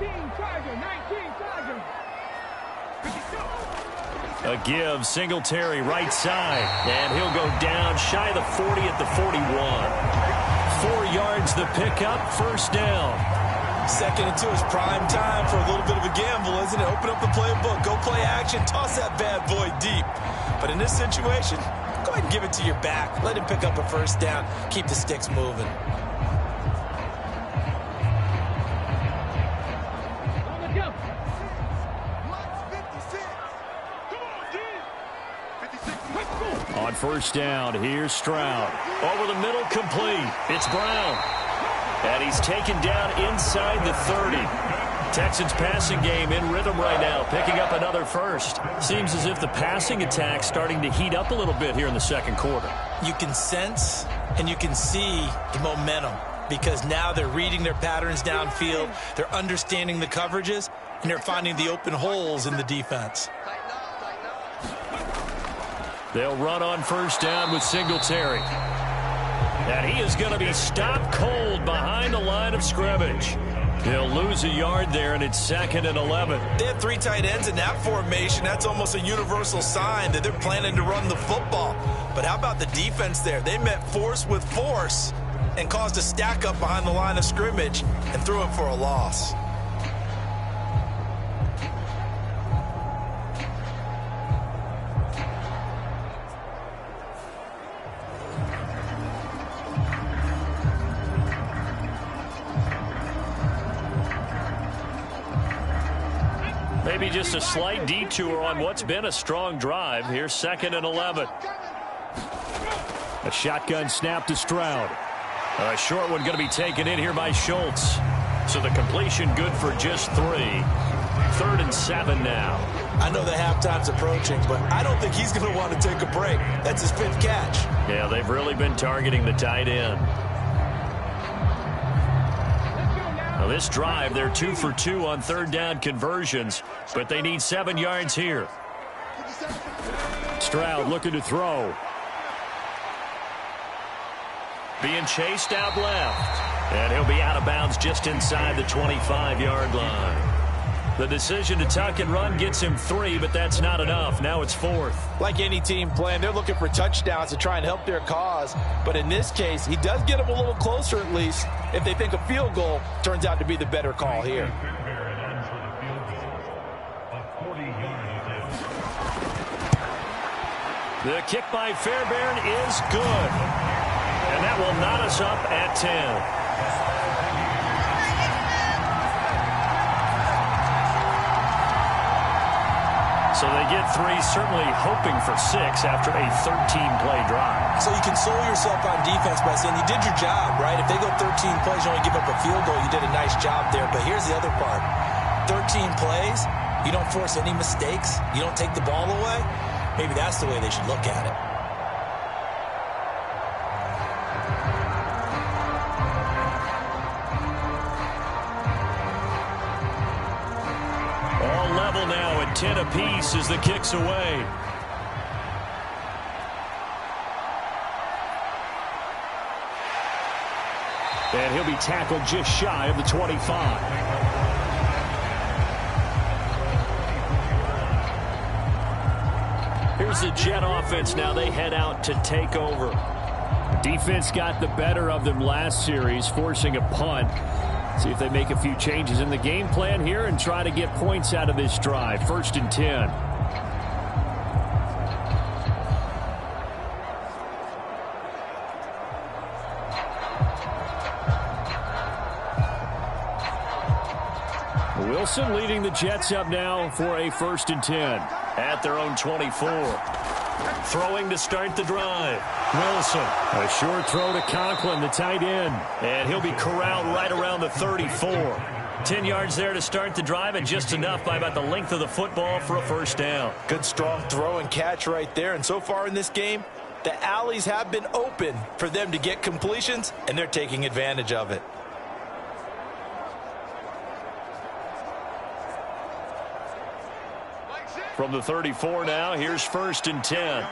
A give, Singletary right side. And he'll go down shy of the 40 at the 41. 4 yards the pickup, first down. Second and 2 is prime time for a little bit of a gamble, isn't it? Open up the playbook, go play action, toss that bad boy deep. But in this situation, go ahead and give it to your back. Let him pick up a first down. Keep the sticks moving. On first down, here's Stroud. Over the middle, complete. It's Brown. And he's taken down inside the 30. Texans passing game in rhythm right now, picking up another first. Seems as if the passing attack's starting to heat up a little bit here in the second quarter. You can sense and you can see the momentum because now they're reading their patterns downfield, they're understanding the coverages, and they're finding the open holes in the defense. They'll run on first down with Singletary. And he is going to be stopped cold behind the line of scrimmage. He'll lose a yard there, and it's second and 11. They have 3 tight ends in that formation. That's almost a universal sign that they're planning to run the football. But how about the defense there? They met force with force and caused a stack up behind the line of scrimmage and threw him for a loss. Maybe just a slight detour on what's been a strong drive. Here's second and 11. A shotgun snap to Stroud. A short one going to be taken in here by Schultz. So the completion good for just 3. 3rd and 7 now. I know the halftime's approaching, but I don't think he's going to want to take a break. That's his 5th catch. Yeah, they've really been targeting the tight end. Now this drive, they're 2 for 2 on 3rd down conversions, but they need 7 yards here. Stroud looking to throw. Being chased out left. And he'll be out of bounds just inside the 25-yard line. The decision to tuck and run gets him 3, but that's not enough. Now it's 4th. Like any team playing, they're looking for touchdowns to try and help their cause. But in this case, he does get them a little closer at least if they think a field goal turns out to be the better call here. The kick by Fairbairn is good. And that will knot us up at 10. So they get 3, certainly hoping for 6 after a 13-play drive. So you console yourself on defense by saying you did your job, right? If they go 13 plays, you only give up a field goal, you did a nice job there. But here's the other part. 13 plays, you don't force any mistakes, you don't take the ball away. Maybe that's the way they should look at it. All level now at 10 apiece as the kick's away. And he'll be tackled just shy of the 25. Here's the Jet offense now. They head out to take over. Defense got the better of them last series, forcing a punt. See if they make a few changes in the game plan here and try to get points out of this drive. 1st and 10. Wilson leading the Jets up now for a 1st and 10 at their own 24. Throwing to start the drive. Wilson. A short throw to Conklin, the tight end. And he'll be corralled right around the 34. 10 yards there to start the drive, and just enough by about the length of the football for a first down. Good strong throw and catch right there. And so far in this game, the alleys have been open for them to get completions, and they're taking advantage of it. From the 34 now, here's 1st and 10.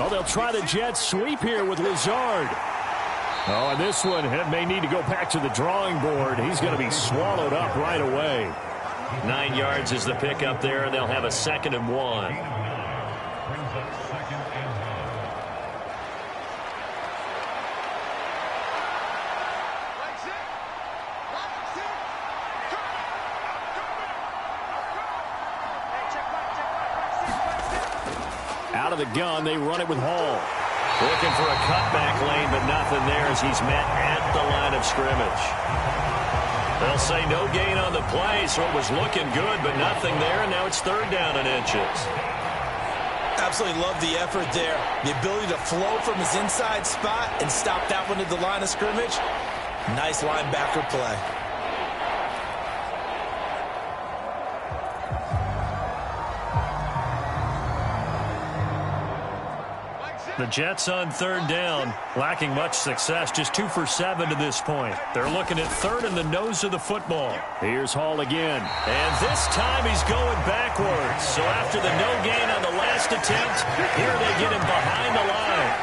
Oh, they'll try the jet sweep here with Lazard. Oh, and this one may need to go back to the drawing board. He's going to be swallowed up right away. 9 yards is the pickup there, and they'll have a 2nd and 1. Out of the gun, they run it with Hall. Looking for a cutback lane, but nothing there as he's met at the line of scrimmage. They'll say no gain on the play, so it was looking good, but nothing there, and now it's 3rd down and inches. Absolutely love the effort there. The ability to flow from his inside spot and stop that one at the line of scrimmage. Nice linebacker play. The Jets on 3rd down, lacking much success, just 2 for 7 to this point. They're looking at 3rd in the nose of the football. Here's Hall again. And this time he's going backwards. So after the no gain on the last attempt, here they get him behind the line.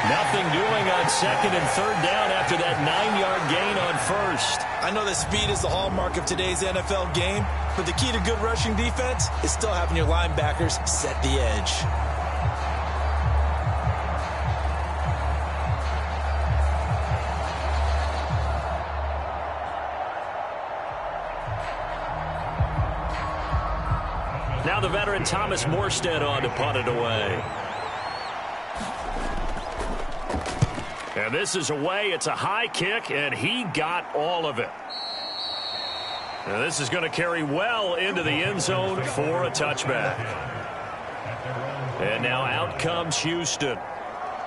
Nothing doing on 2nd and 3rd down after that 9-yard gain on 1st. I know that speed is the hallmark of today's NFL game, but the key to good rushing defense is still having your linebackers set the edge. Now the veteran Thomas Morstead on to punt it away. And this is away. It's a high kick, and he got all of it. And this is going to carry well into the end zone for a touchback. And now out comes Houston.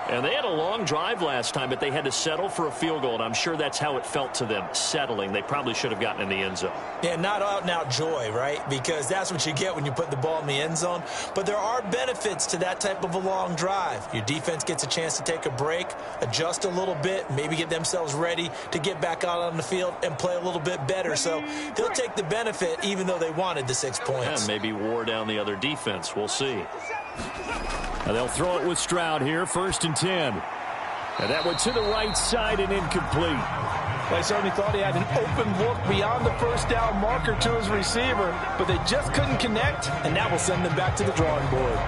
And they had a long drive last time, but they had to settle for a field goal, and I'm sure that's how it felt to them, settling. They probably should have gotten in the end zone. Yeah, not out-and-out joy, right? Because that's what you get when you put the ball in the end zone. But there are benefits to that type of a long drive. Your defense gets a chance to take a break, adjust a little bit, maybe get themselves ready to get back out on the field and play a little bit better. So they'll take the benefit even though they wanted the 6 points. And maybe wore down the other defense. We'll see. Now they'll throw it with Stroud here, 1st and 10. And that went to the right side and incomplete. They certainly thought he had an open look beyond the 1st down marker to his receiver, but they just couldn't connect, and that will send them back to the drawing board.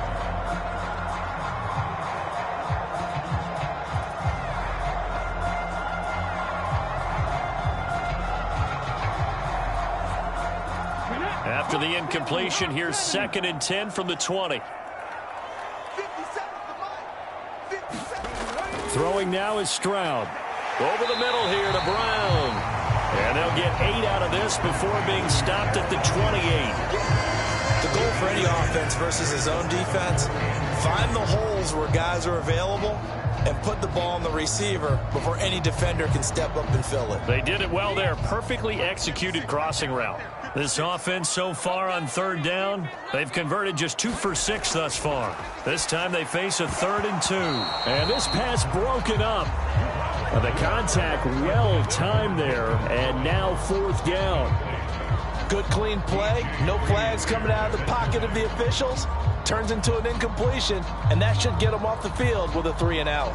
After the incompletion, here's 2nd and 10 from the 20. Throwing now is Stroud. Over the middle here to Brown. And they'll get 8 out of this before being stopped at the 28. The goal for any offense versus his own defense, find the holes where guys are available and put the ball on the receiver before any defender can step up and fill it. They did it well there. Perfectly executed crossing route. This offense so far on 3rd down, they've converted just 2 for 6 thus far. This time they face a 3rd and 2. And this pass broken up. The contact well timed there, and now 4th down. Good clean play. No flags coming out of the pocket of the officials. Turns into an incompletion, and that should get them off the field with a 3 and out.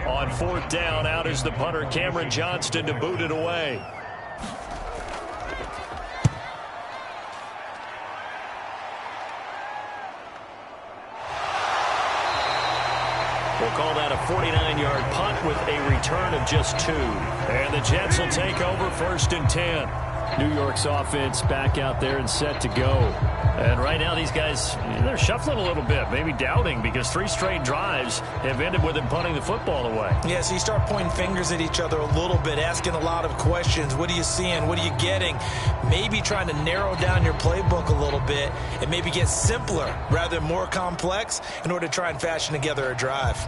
On 4th down, out is the punter, Cameron Johnston, to boot it away. We'll call that a 49-yard punt with a return of just 2. And the Jets will take over 1st and 10. New York's offense back out there and set to go. And right now these guys, they're shuffling a little bit, maybe doubting, because 3 straight drives have ended with them punting the football away. Yeah, so you start pointing fingers at each other a little bit, asking a lot of questions. What are you seeing? What are you getting? Maybe trying to narrow down your playbook a little bit and maybe get simpler rather than more complex in order to try and fashion together a drive.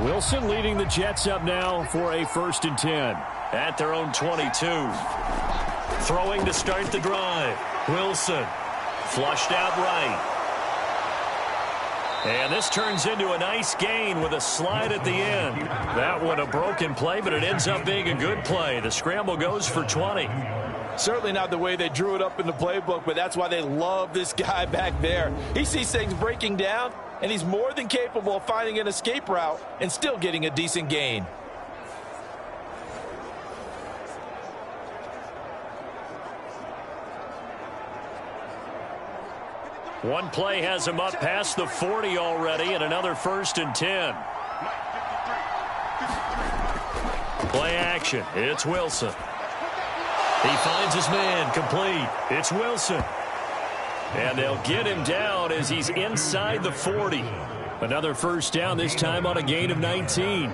Wilson leading the Jets up now for a 1st and 10. At their own 22. Throwing to start the drive. Wilson. Flushed out right. And this turns into a nice gain with a slide at the end. That one a broken play, but it ends up being a good play. The scramble goes for 20. Certainly not the way they drew it up in the playbook, but that's why they love this guy back there. He sees things breaking down, and he's more than capable of finding an escape route and still getting a decent gain. One play has him up past the 40 already, and another 1st and 10. Play action. It's Wilson. He finds his man complete. It's Wilson. And they'll get him down as he's inside the 40. Another 1st down, this time on a gain of 19.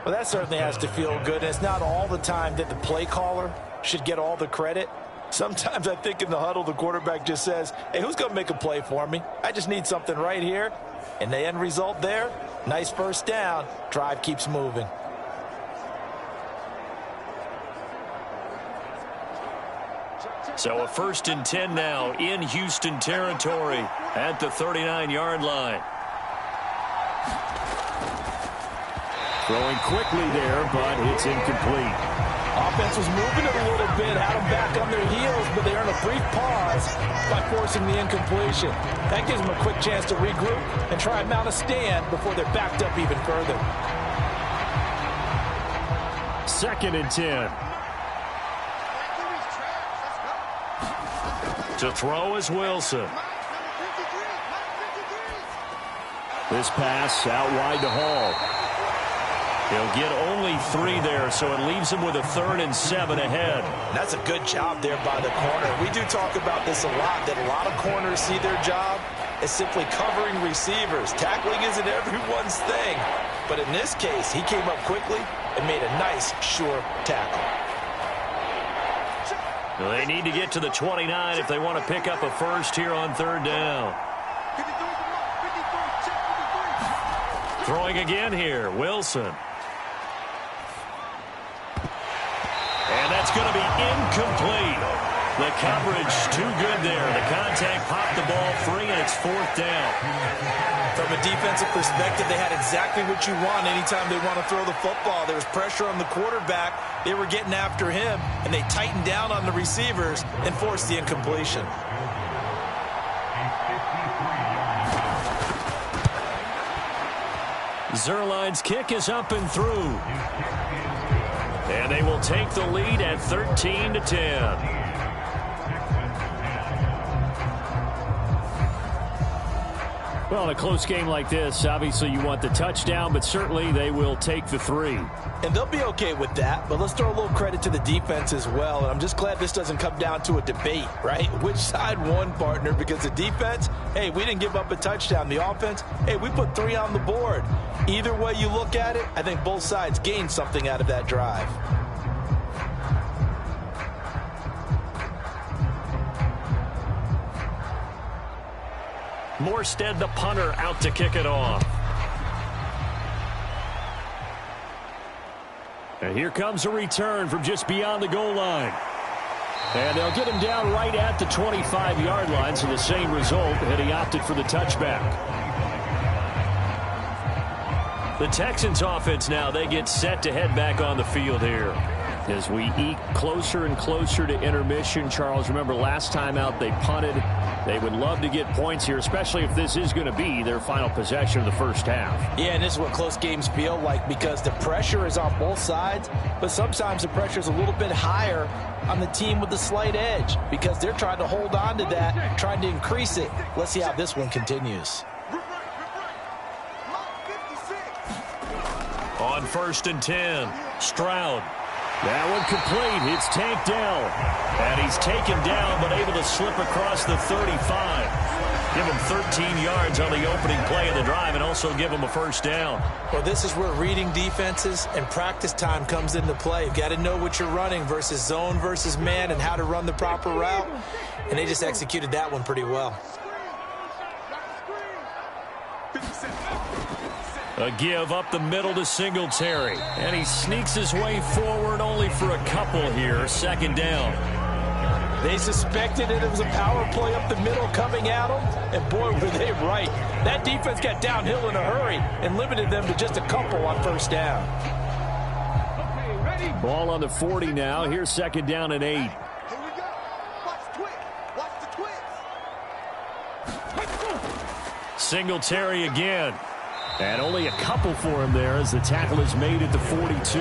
Well, that certainly has to feel good. And it's not all the time that the play caller should get all the credit. Sometimes I think in the huddle, the quarterback just says, hey, who's going to make a play for me? I just need something right here. And the end result there, nice 1st down. Drive keeps moving. So a 1st and 10 now in Houston territory at the 39-yard line. Throwing quickly there, but it's incomplete. Offense was moving it a little bit, had them back on their heels, but they earned a brief pause by forcing the incompletion. That gives them a quick chance to regroup and try and mount a stand before they're backed up even further. 2nd and 10. To throw is Wilson. This pass out wide to Hall. He'll get only 3 there, so it leaves him with a 3rd and 7 ahead. That's a good job there by the corner. We do talk about this a lot, that a lot of corners see their job as simply covering receivers. Tackling isn't everyone's thing. But in this case, he came up quickly and made a nice, sure tackle. They need to get to the 29 if they want to pick up a 1st here on 3rd down. Throwing again here, Wilson. And that's going to be incomplete. The coverage too good there. The contact popped the ball free, and it's 4th down. From a defensive perspective, they had exactly what you want anytime they want to throw the football. There was pressure on the quarterback. They were getting after him, and they tightened down on the receivers and forced the incompletion. Zerline's kick is up and through. And they will take the lead at 13-10. Well, in a close game like this, obviously you want the touchdown, but certainly they will take the 3. And they'll be okay with that, but let's throw a little credit to the defense as well. And I'm just glad this doesn't come down to a debate, right? Which side won, partner? Because the defense, hey, we didn't give up a touchdown. The offense, hey, we put 3 on the board. Either way you look at it, I think both sides gained something out of that drive. Morstead, the punter, out to kick it off. And here comes a return from just beyond the goal line. And they'll get him down right at the 25-yard line, so the same result, and he opted for the touchback. The Texans offense now, they get set to head back on the field here. As we eke closer and closer to intermission, Charles, remember last time out they punted. They would love to get points here, especially if this is going to be their final possession of the 1st half. Yeah, and this is what close games feel like, because the pressure is on both sides, but sometimes the pressure is a little bit higher on the team with the slight edge because they're trying to hold on to that, trying to increase it. Let's see how this one continues. On 1st and 10, Stroud. That one complete. It's tanked down. And he's taken down, but able to slip across the 35. Give him 13 yards on the opening play of the drive and also give him a first down. Well, this is where reading defenses and practice time comes into play. You've got to know what you're running versus zone versus man and how to run the proper route. And they just executed that one pretty well. A give up the middle to Singletary. And he sneaks his way forward only for a couple here. Second down. They suspected it was a power play up the middle coming at them. And boy, were they right. That defense got downhill in a hurry and limited them to just a couple on first down. Ball on the 40 now. Here's second down and 8. Singletary again. And only a couple for him there as the tackle is made at the 42.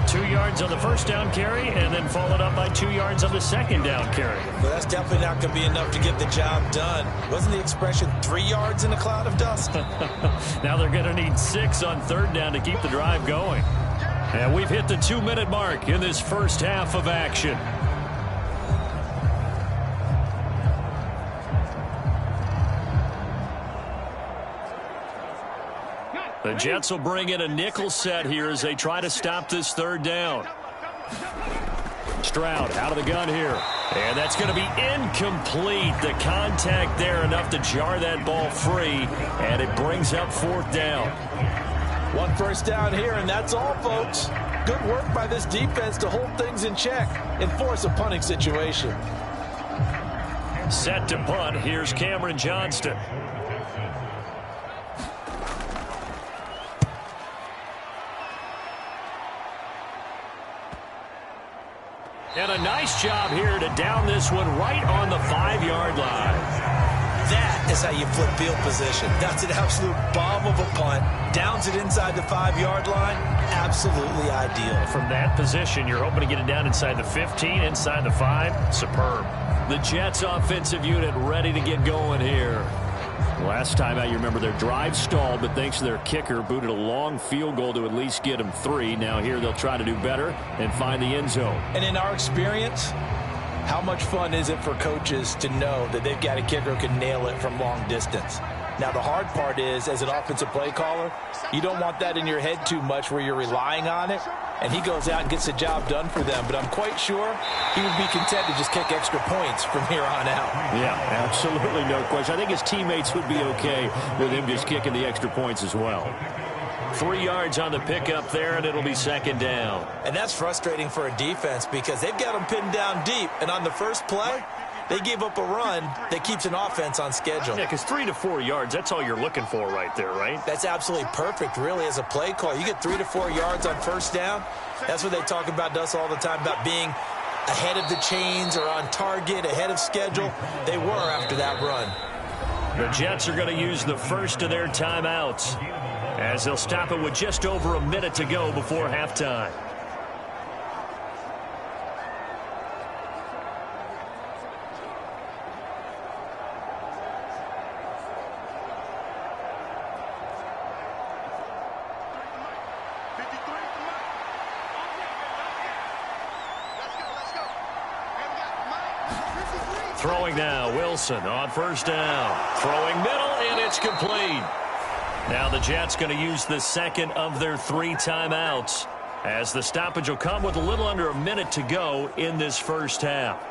2 yards on the first down carry and then followed up by 2 yards on the second down carry. Well, that's definitely not going to be enough to get the job done. Wasn't the expression 3 yards in a cloud of dust? Now they're going to need 6 on third down to keep the drive going. And we've hit the 2-minute mark in this first half of action. The Jets will bring in a nickel set here as they try to stop this third down. Stroud out of the gun here. And that's going to be incomplete. The contact there enough to jar that ball free. And it brings up fourth down. One first down here, and that's all, folks. Good work by this defense to hold things in check and force a punting situation. Set to punt. Here's Cameron Johnston. And a nice job here to down this one right on the 5-yard line. That is how you flip field position. That's an absolute bomb of a punt. Downs it inside the 5-yard line. Absolutely ideal. From that position, you're hoping to get it down inside the 15, inside the 5. Superb. The Jets offensive unit ready to get going here. Last time out, you remember their drive stalled, but thanks to their kicker, booted a long field goal to at least get them 3. Now here they'll try to do better and find the end zone. And in our experience, how much fun is it for coaches to know that they've got a kicker who can nail it from long distance? Now, the hard part is, as an offensive play caller, you don't want that in your head too much where you're relying on it, and he goes out and gets the job done for them. But I'm quite sure he would be content to just kick extra points from here on out. Yeah, absolutely, no question. I think his teammates would be okay with him just kicking the extra points as well. 3 yards on the pickup there, and it'll be second down. And that's frustrating for a defense because they've got them pinned down deep, and on the first play, they gave up a run that keeps an offense on schedule. Yeah, because 3 to 4 yards, that's all you're looking for right there, right? That's absolutely perfect, really, as a play call. You get 3 to 4 yards on first down. That's what they talk about to us all the time, about being ahead of the chains or on target, ahead of schedule. They were after that run. The Jets are going to use the first of their timeouts as they'll stop it with just over a minute to go before halftime. Throwing now, Wilson on first down. Throwing middle, and it's complete. Now the Jets going to use the second of their 3 timeouts as the stoppage will come with a little under a minute to go in this first half.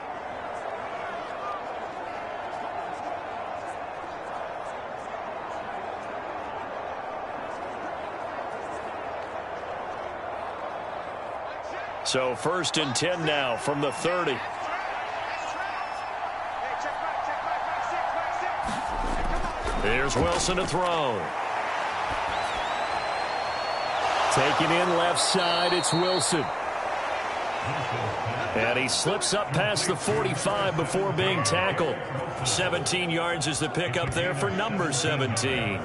So 1st and 10 now from the 30. Here's Wilson to throw. Taking in left side, it's Wilson. And he slips up past the 45 before being tackled. 17 yards is the pickup there for number 17.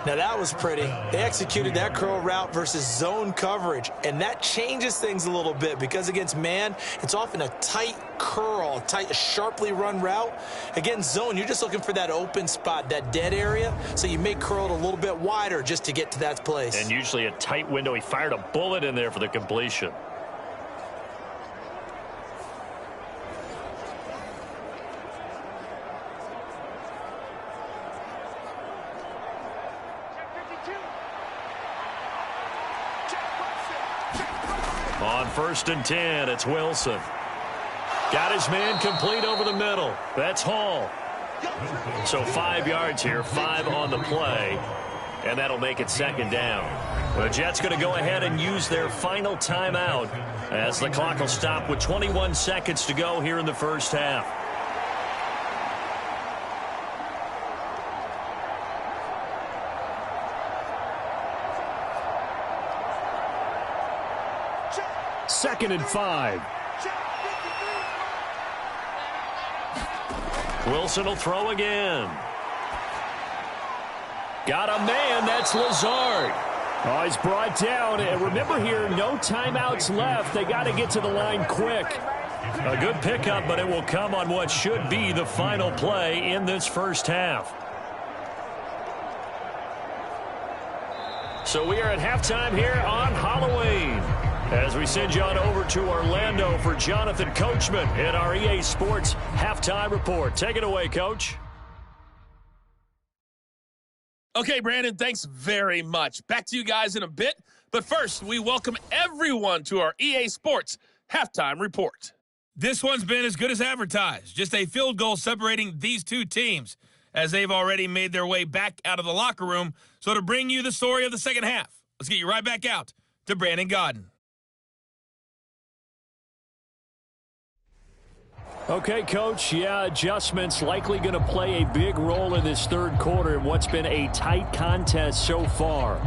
Now that was pretty. They executed that curl route versus zone coverage, and that changes things a little bit because against man, it's often a tight curl, tight, sharply run route. Against zone, you're just looking for that open spot, that dead area, so you make curl it a little bit wider just to get to that place. And usually a tight window. He fired a bullet in there for the completion. On 1st and 10, it's Wilson. Got his man complete over the middle. That's Hall. So 5 yards here, 5 on the play, and that'll make it 2nd down. The Jets going to go ahead and use their final timeout as the clock will stop with 21 seconds to go here in the first half. Second and 5. Wilson will throw again. Got a man, that's Lazard. Oh, he's brought down. And remember here, no timeouts left. They got to get to the line quick. A good pickup, but it will come on what should be the final play in this first half. So we are at halftime here on Halloween, as we send you on over to Orlando for Jonathan Coachman in our EA Sports Halftime Report. Take it away, Coach. Okay, Brandon, thanks very much. Back to you guys in a bit. But first, we welcome everyone to our EA Sports Halftime Report. This one's been as good as advertised. Just a field goal separating these two teams, as they've already made their way back out of the locker room. So to bring you the story of the second half, let's get you right back out to Brandon Godden. Okay, Coach, adjustments likely going to play a big role in this third quarter in what's been a tight contest so far.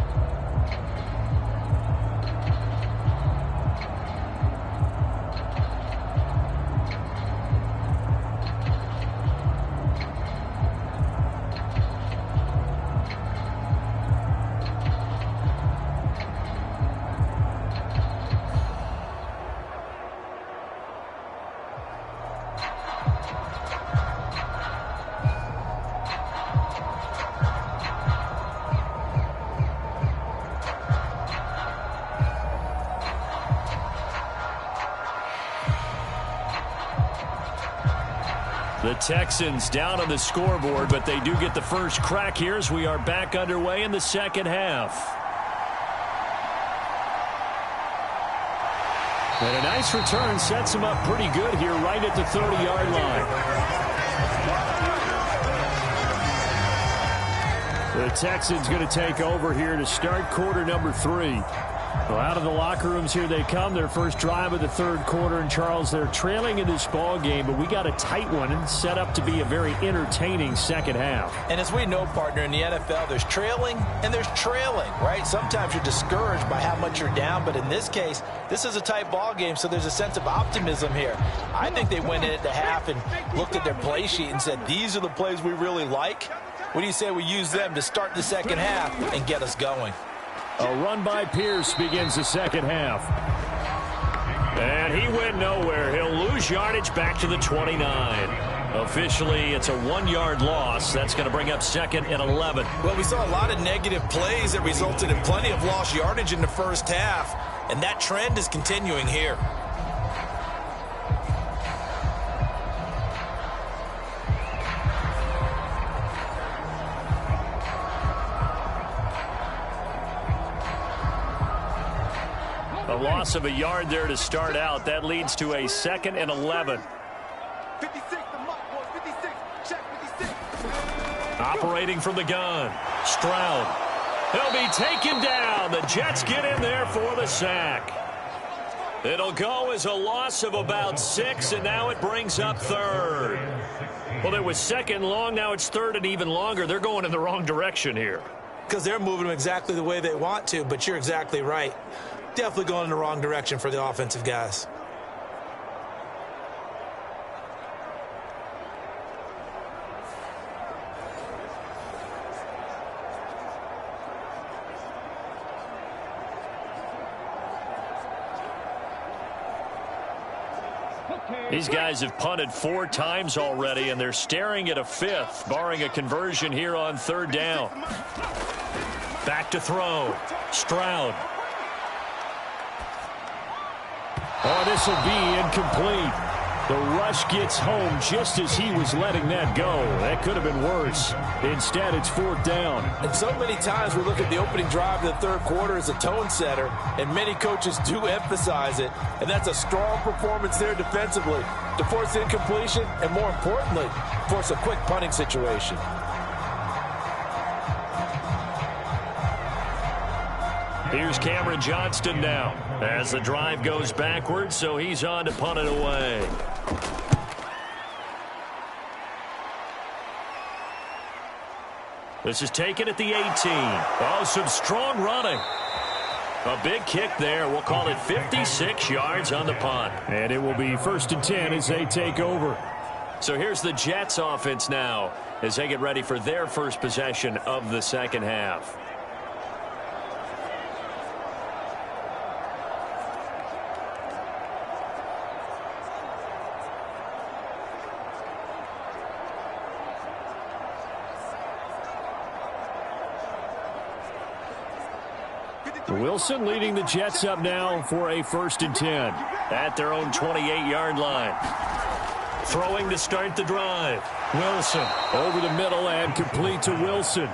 The Texans down on the scoreboard, but they do get the first crack here as we are back underway in the second half. And a nice return sets him up pretty good here right at the 30-yard line. The Texans going to take over here to start quarter number 3. Well, out of the locker rooms here they come. Their first drive of the third quarter. And, Charles, they're trailing in this ball game, but we got a tight one and set up to be a very entertaining second half. And as we know, partner, in the NFL, there's trailing and there's trailing, right? Sometimes you're discouraged by how much you're down, but in this case, this is a tight ball game, so there's a sense of optimism here. I think they went in at the half and looked at their play sheet and said, these are the plays we really like. What do you say we use them to start the second half and get us going? A run by Pierce begins the second half. And he went nowhere. He'll lose yardage back to the 29. Officially, it's a 1-yard loss. That's going to bring up 2nd and 11. Well, we saw a lot of negative plays that resulted in plenty of lost yardage in the first half, and that trend is continuing here. A loss of a yard there to start out. That leads to a 2nd and 11. 56, the mark, boys, 56, check 56. Operating from the gun, Stroud. He'll be taken down. The Jets get in there for the sack. It'll go as a loss of about 6, and now it brings up 3rd. Well, it was 2nd long, now it's 3rd and even longer. They're going in the wrong direction here. Because they're moving them exactly the way they want to, but you're exactly right. Definitely going in the wrong direction for the offensive guys. These guys have punted 4 times already, and they're staring at a 5th, barring a conversion here on 3rd down. Back to throw. Stroud. Oh, this will be incomplete. The rush gets home just as he was letting that go. That could have been worse. Instead, it's 4th down. And so many times we look at the opening drive of the third quarter as a tone setter, and many coaches do emphasize it. And that's a strong performance there defensively to force incompletion and, more importantly, force a quick punting situation. Here's Cameron Johnston now as the drive goes backwards, so he's on to punt it away. This is taken at the 18. Oh, some strong running. A big kick there. We'll call it 56 yards on the punt. And it will be 1st and 10 as they take over. So here's the Jets offense now as they get ready for their first possession of the second half. Wilson leading the Jets up now for a 1st and 10 at their own 28-yard line. Throwing to start the drive. Wilson over the middle and complete to Wilson.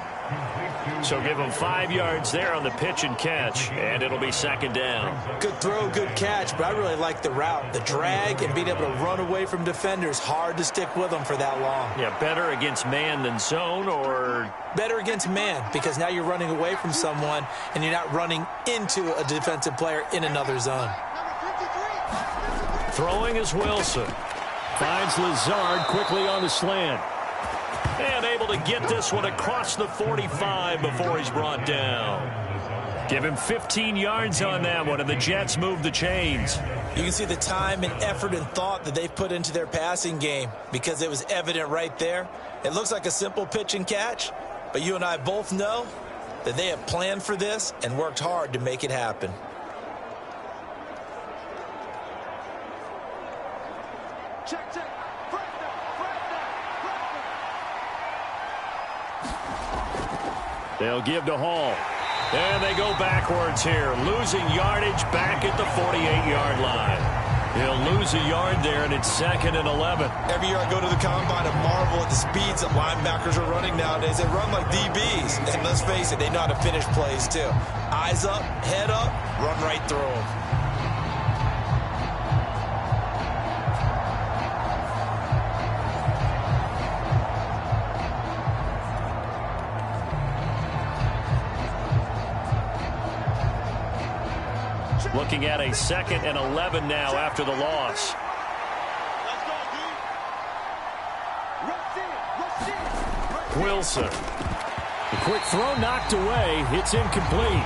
So give him 5 yards there on the pitch and catch, and it'll be 2nd down. Good throw, good catch, but I really like the route. The drag and being able to run away from defenders, hard to stick with them for that long. Yeah, better against man than zone, or? Better against man, because now you're running away from someone and you're not running into a defensive player in another zone. Throwing is Wilson. Finds Lazard quickly on the slant. And able to get this one across the 45 before he's brought down. Give him 15 yards on that one, and the Jets move the chains. You can see the time and effort and thought that they've put into their passing game because it was evident right there. It looks like a simple pitch and catch, but you and I both know that they have planned for this and worked hard to make it happen. Check, check. They'll give to Hall. And they go backwards here, losing yardage back at the 48-yard line. He'll lose a yard there, and it's 2nd and 11. Every year I go to the combine and marvel at the speeds that linebackers are running nowadays. They run like DBs. And let's face it, they know how to finish plays too. Eyes up, head up, run right through them. Looking at a 2nd and 11 now after the loss. Wilson. The quick throw knocked away. It's incomplete.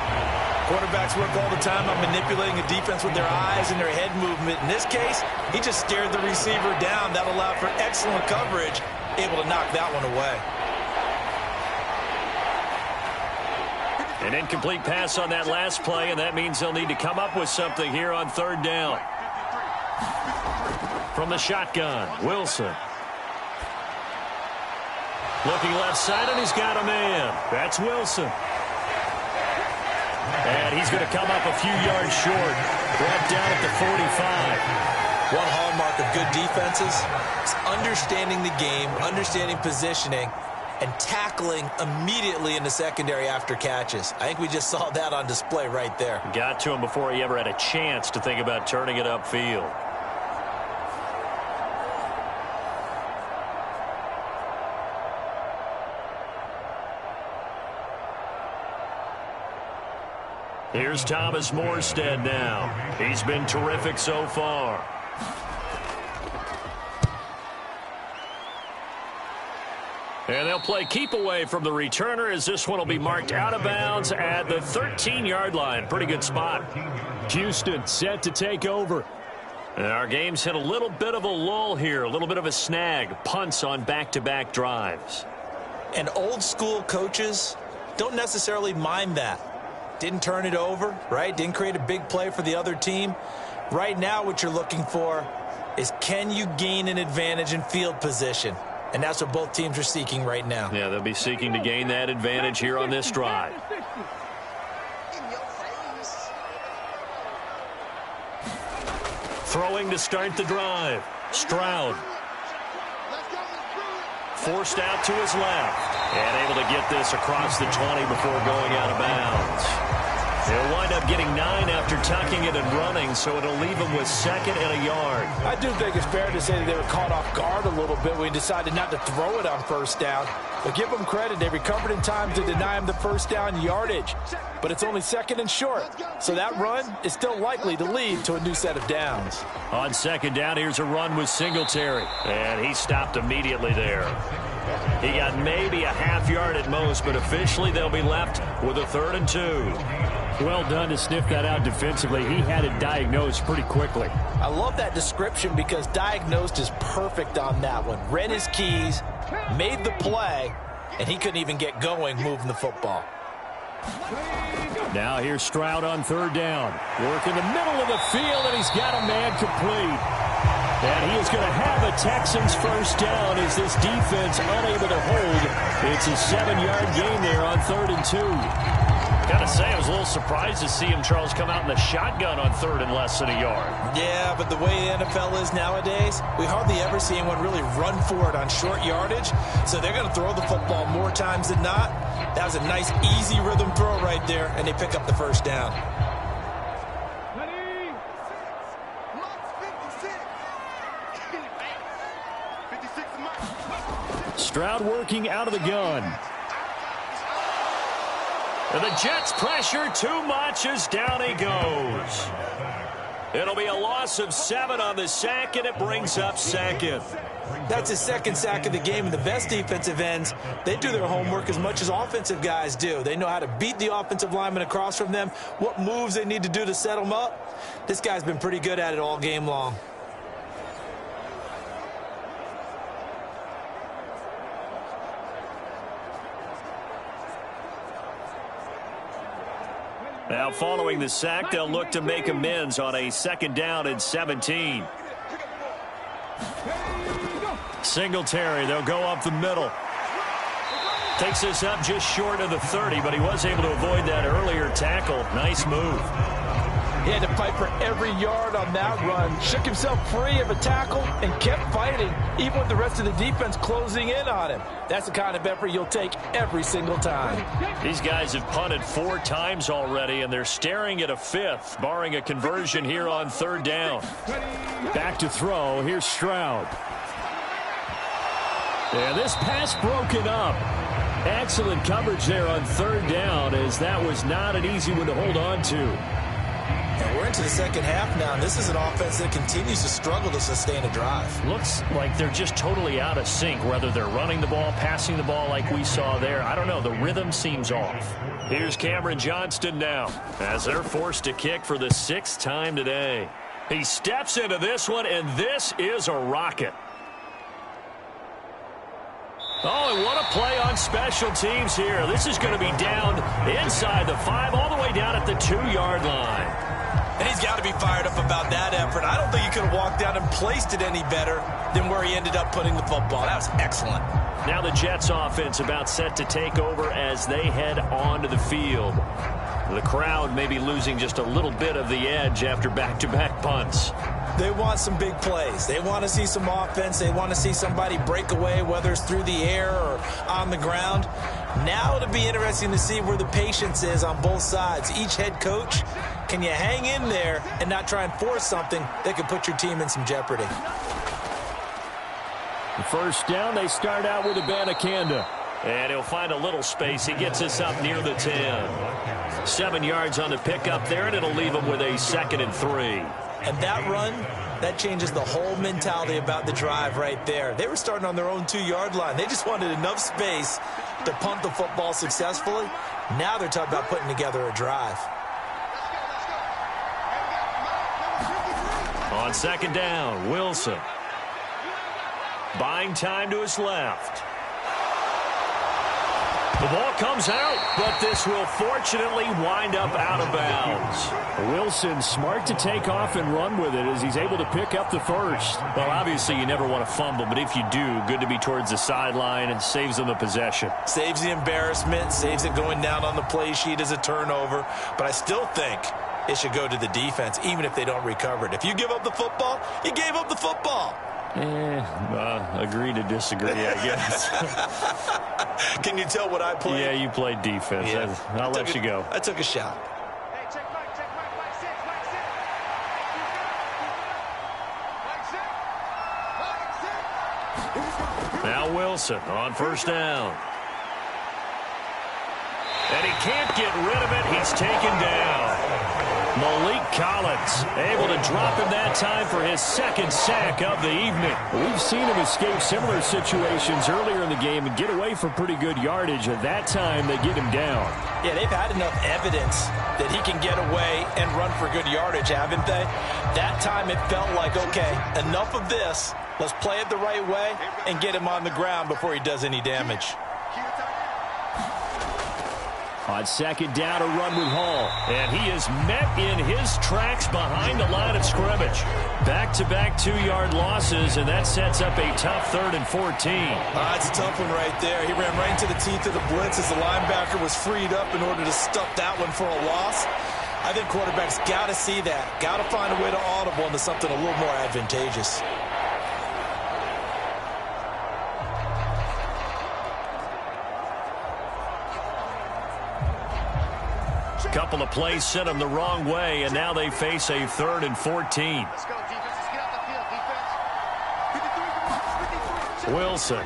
Quarterbacks work all the time on manipulating a defense with their eyes and their head movement. In this case, he just stared the receiver down. That allowed for excellent coverage, able to knock that one away. An incomplete pass on that last play, and that means they'll need to come up with something here on 3rd down. From the shotgun, Wilson. Looking left side, and he's got a man. That's Wilson. And he's going to come up a few yards short. Brought down at the 45. One hallmark of good defenses is understanding the game, understanding positioning, and tackling immediately in the secondary after catches. I think we just saw that on display right there. Got to him before he ever had a chance to think about turning it upfield. Here's Thomas Morstead now. He's been terrific so far. And they'll play keep away from the returner as this one will be marked out of bounds at the 13-yard line. Pretty good spot. Houston set to take over. And our game's hit a little bit of a lull here, a little bit of a snag. Punts on back-to-back drives. And old-school coaches don't necessarily mind that. Didn't turn it over, right? Didn't create a big play for the other team. Right now what you're looking for is, can you gain an advantage in field position? And that's what both teams are seeking right now. Yeah, they'll be seeking to gain that advantage here on this drive. Throwing to start the drive. Stroud. Forced out to his left. And able to get this across the 20 before going out of bounds. They'll wind up getting 9 after tucking it and running, so it'll leave them with 2nd and a yard. I do think it's fair to say that they were caught off guard a little bit when he decided not to throw it on 1st down. But give them credit. They recovered in time to deny him the 1st down yardage. But it's only 2nd and short. So that run is still likely to lead to a new set of downs. On 2nd down, here's a run with Singletary. And he stopped immediately there. He got maybe a half yard at most, but officially they'll be left with a 3rd and 2. Well done to sniff that out defensively. He had it diagnosed pretty quickly. I love that description because diagnosed is perfect on that one. Read his keys, made the play, and he couldn't even get going moving the football. Now here's Stroud on 3rd down. Work in the middle of the field, and he's got a man complete. And he is going to have a Texans 1st down as this defense unable to hold. It's a 7-yard gain there on 3rd and 2. Gotta say, I was a little surprised to see him, Charles, come out in the shotgun on 3rd and less than a yard. Yeah, but the way the NFL is nowadays, we hardly ever see anyone really run for it on short yardage. So they're going to throw the football more times than not. That was a nice, easy rhythm throw right there, and they pick up the 1st down. Stroud working out of the gun. And the Jets pressure too much as down he goes. It'll be a loss of 7 on the sack, and it brings up 2nd. That's his 2nd sack of the game, and the best defensive ends, they do their homework as much as offensive guys do. They know how to beat the offensive lineman across from them, what moves they need to do to set them up. This guy's been pretty good at it all game long. Now following the sack, they'll look to make amends on a 2nd down and 17. Singletary, they'll go up the middle. Takes this up just short of the 30, but he was able to avoid that earlier tackle. Nice move. He had to fight for every yard on that run. Shook himself free of a tackle and kept fighting, even with the rest of the defense closing in on him. That's the kind of effort you'll take every single time. These guys have punted 4 times already, and they're staring at a 5th, barring a conversion here on 3rd down. Back to throw. Here's Stroud. And this pass broken up. Excellent coverage there on 3rd down, as that was not an easy one to hold on to. And we're into the 2nd half now, and this is an offense that continues to struggle to sustain a drive. Looks like they're just totally out of sync, whether they're running the ball, passing the ball like we saw there. I don't know. The rhythm seems off. Here's Cameron Johnston now as they're forced to kick for the 6th time today. He steps into this one, and this is a rocket. Oh, and what a play on special teams here. This is going to be down inside the 5, all the way down at the 2-yard line. And he's got to be fired up about that effort. I don't think he could have walked down and placed it any better than where he ended up putting the football. That was excellent. Now the Jets offense about set to take over as they head onto the field. The crowd may be losing just a little bit of the edge after back-to-back punts. They want some big plays. They want to see some offense. They want to see somebody break away, whether it's through the air or on the ground. Now it'll be interesting to see where the patience is on both sides. Each head coach, can you hang in there and not try and force something that could put your team in some jeopardy? The 1st down, they start out with Abanikanda. And he'll find a little space. He gets us up near the 10. 7 yards on the pickup there, and it'll leave him with a 2nd and 3. And that run, that changes the whole mentality about the drive right there. They were starting on their own 2-yard line. They just wanted enough space to punt the football successfully. Now they're talking about putting together a drive. On 2nd down, Wilson. Buying time to his left. The ball comes out, but this will fortunately wind up out of bounds. Wilson smart to take off and run with it as he's able to pick up the 1st. Well, obviously you never want to fumble, but if you do, good to be towards the sideline and saves them the possession. Saves the embarrassment, saves it going down on the play sheet as a turnover. But I still think it should go to the defense, even if they don't recover it. If you give up the football, you gave up the football. Agree to disagree, I guess. Can you tell what I played? Yeah, you played defense. Yeah. I'll let you go. I took a shot. Hey, check mic, mic six. Mic six. Now Wilson on first down. And he can't get rid of it. He's taken down. Malik Collins able to drop him that time for his second sack of the evening. We've seen him escape similar situations earlier in the game and get away for pretty good yardage. At that time, they get him down. Yeah, they've had enough evidence that he can get away and run for good yardage, haven't they? That time it felt like, okay, enough of this. Let's play it the right way and get him on the ground before he does any damage. On second down, a run with Hall. And he is met in his tracks behind the line of scrimmage. Back-to-back 2-yard losses, and that sets up a tough 3rd and 14. It's a tough one right there. He ran right into the teeth of the blitz as the linebacker was freed up in order to stuff that one for a loss. I think quarterbacks got to see that. Got to find a way to audible into something a little more advantageous. Couple of plays sent them the wrong way, and now they face a 3rd and 14. Let's go, defense. Let's get out the field, defense. Wilson.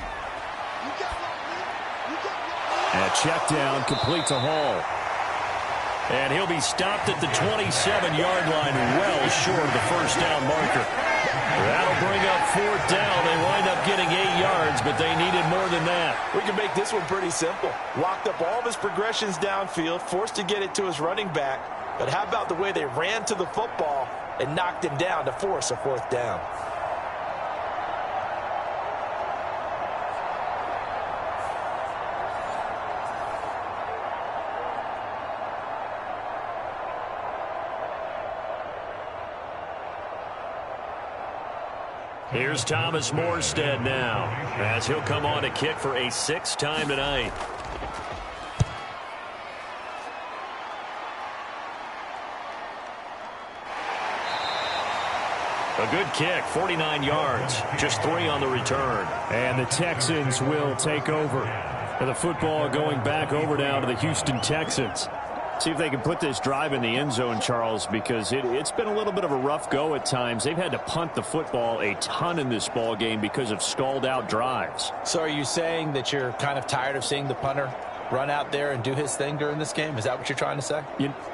And check down, complete to Hall. And he'll be stopped at the 27-yard line, well short of the first down marker. That'll bring up 4th down. They wind up getting 8 yards, but they needed more than that. We can make this one pretty simple. Locked up all of his progressions downfield, forced to get it to his running back. But how about the way they ran to the football and knocked him down to force a 4th down? Here's Thomas Morstead now, as he'll come on to kick for a 6th time tonight. A good kick, 49 yards, just 3 on the return. And the Texans will take over. And the football going back over now to the Houston Texans. See if they can put this drive in the end zone, Charles, because it's been a little bit of a rough go at times. They've had to punt the football a ton in this ball game because of stalled-out drives. So are you saying that you're kind of tired of seeing the punter run out there and do his thing during this game? Is that what you're trying to say?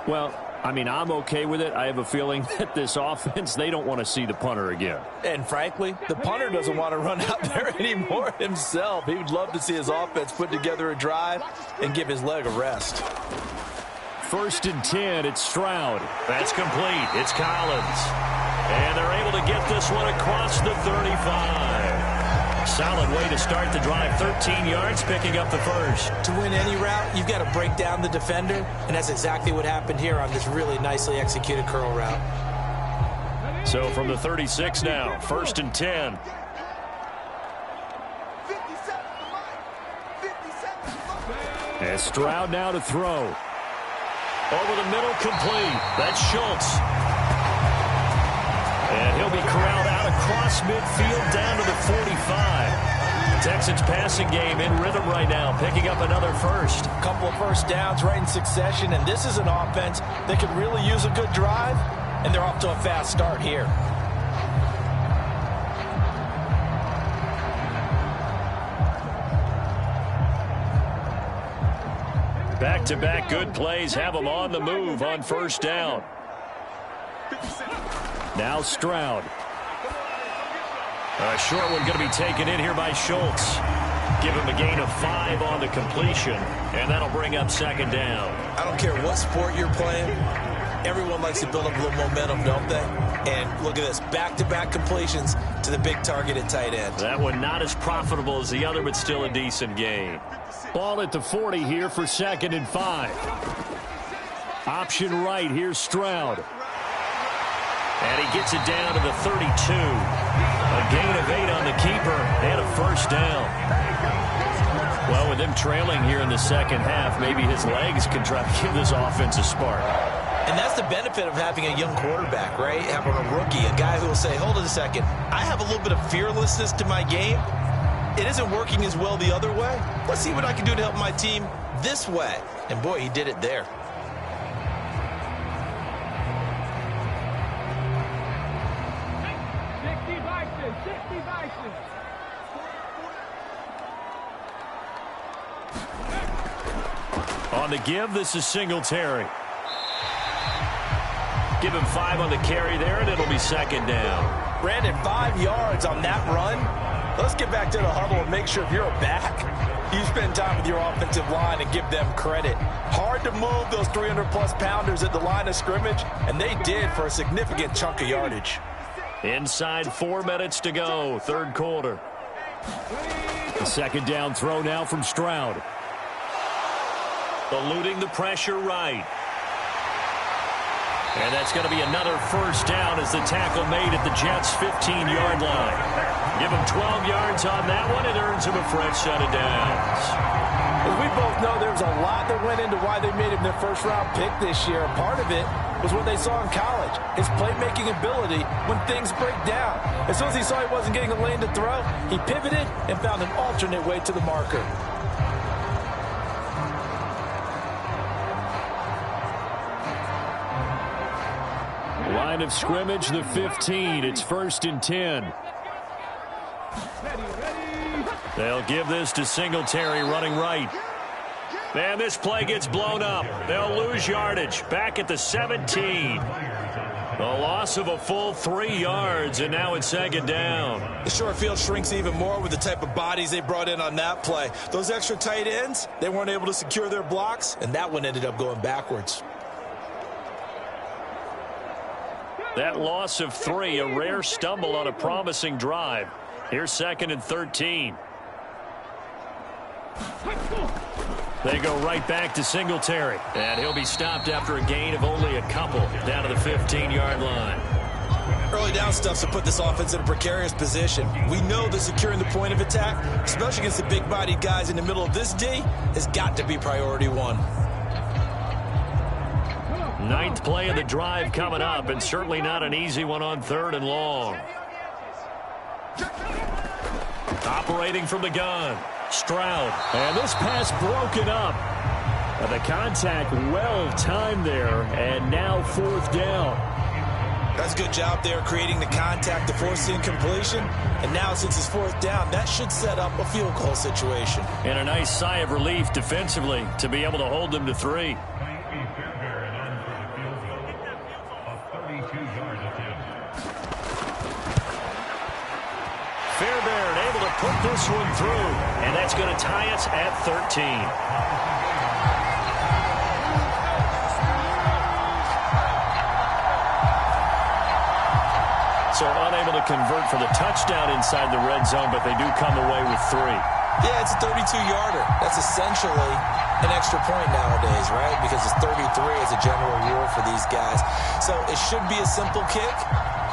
Well, I mean, I'm okay with it. I have a feeling that this offense, they don't want to see the punter again. And frankly, the punter doesn't want to run out there anymore himself. He would love to see his offense put together a drive and give his leg a rest. 1st and 10, it's Stroud. That's complete. It's Collins. And they're able to get this one across the 35. Solid way to start the drive. 13 yards, picking up the first. To win any route, you've got to break down the defender, and that's exactly what happened here on this really nicely executed curl route. So from the 36 now, 1st and 10. 57. And Stroud now to throw. Over the middle, complete. That's Schultz. And he'll be corralled out across midfield down to the 45. Texans passing game in rhythm right now, picking up another first. A couple of first downs right in succession, and this is an offense that could really use a good drive, and they're off to a fast start here. Back-to-back good plays have them on the move on first down. Now Stroud. A short one going to be taken in here by Schultz. Give him a gain of 5 on the completion, and that'll bring up 2nd down. I don't care what sport you're playing. Everyone likes to build up a little momentum, don't they? And look at this, back-to-back completions to the big target at tight end. That one not as profitable as the other, but still a decent gain. Ball at the 40 here for 2nd and 5. Option right, here's Stroud. And he gets it down to the 32. A gain of 8 on the keeper and a first down. Well, with them trailing here in the second half, maybe his legs can try to give this offense a spark. And that's the benefit of having a young quarterback, right? Having a rookie, a guy who will say, hold on a second, I have a little bit of fearlessness to my game. It isn't working as well the other way. Let's see what I can do to help my team this way. And boy, he did it there. On the give, this is Singletary. Give him 5 on the carry there, and it'll be second down. Brandon, 5 yards on that run. Let's get back to the huddle and make sure if you're a back, you spend time with your offensive line and give them credit. Hard to move those 300-plus pounders at the line of scrimmage, and they did for a significant chunk of yardage. Inside 4 minutes to go, third quarter. The second down throw now from Stroud. Eluding the pressure right. And that's going to be another first down as the tackle made at the Jets' 15-yard line. Give him 12 yards on that one. It earns him a fresh set of downs. As we both know, there's a lot that went into why they made him their first-round pick this year. Part of it was what they saw in college, his playmaking ability when things break down. As soon as he saw he wasn't getting a lane to throw, he pivoted and found an alternate way to the marker. Line of scrimmage, the 15. It's 1st and 10. They'll give this to Singletary running right. And this play gets blown up. They'll lose yardage. Back at the 17. A loss of a full 3 yards, and now it's second down. The short field shrinks even more with the type of bodies they brought in on that play. Those extra tight ends, they weren't able to secure their blocks, and that one ended up going backwards. That loss of 3, a rare stumble on a promising drive. Here's 2nd and 13. They go right back to Singletary. And he'll be stopped after a gain of only a couple down to the 15-yard line. Early down stuff to put this offense in a precarious position. We know that securing the point of attack, especially against the big-bodied guys in the middle of this D, has got to be priority 1. 9th play of the drive coming up, and certainly not an easy one on 3rd and long. Operating from the gun, Stroud. And this pass broken up. The contact well timed there, and now 4th down. That's a good job there creating the contact to force the incompletion. And now since it's 4th down, that should set up a field goal situation. And a nice sigh of relief defensively to be able to hold them to 3. Fairbairn able to put this one through, and that's going to tie us at 13. So unable to convert for the touchdown inside the red zone, but they do come away with 3. Yeah, it's a 32-yarder. That's essentially an extra point nowadays, right? Because it's 33 as a general rule for these guys. So it should be a simple kick.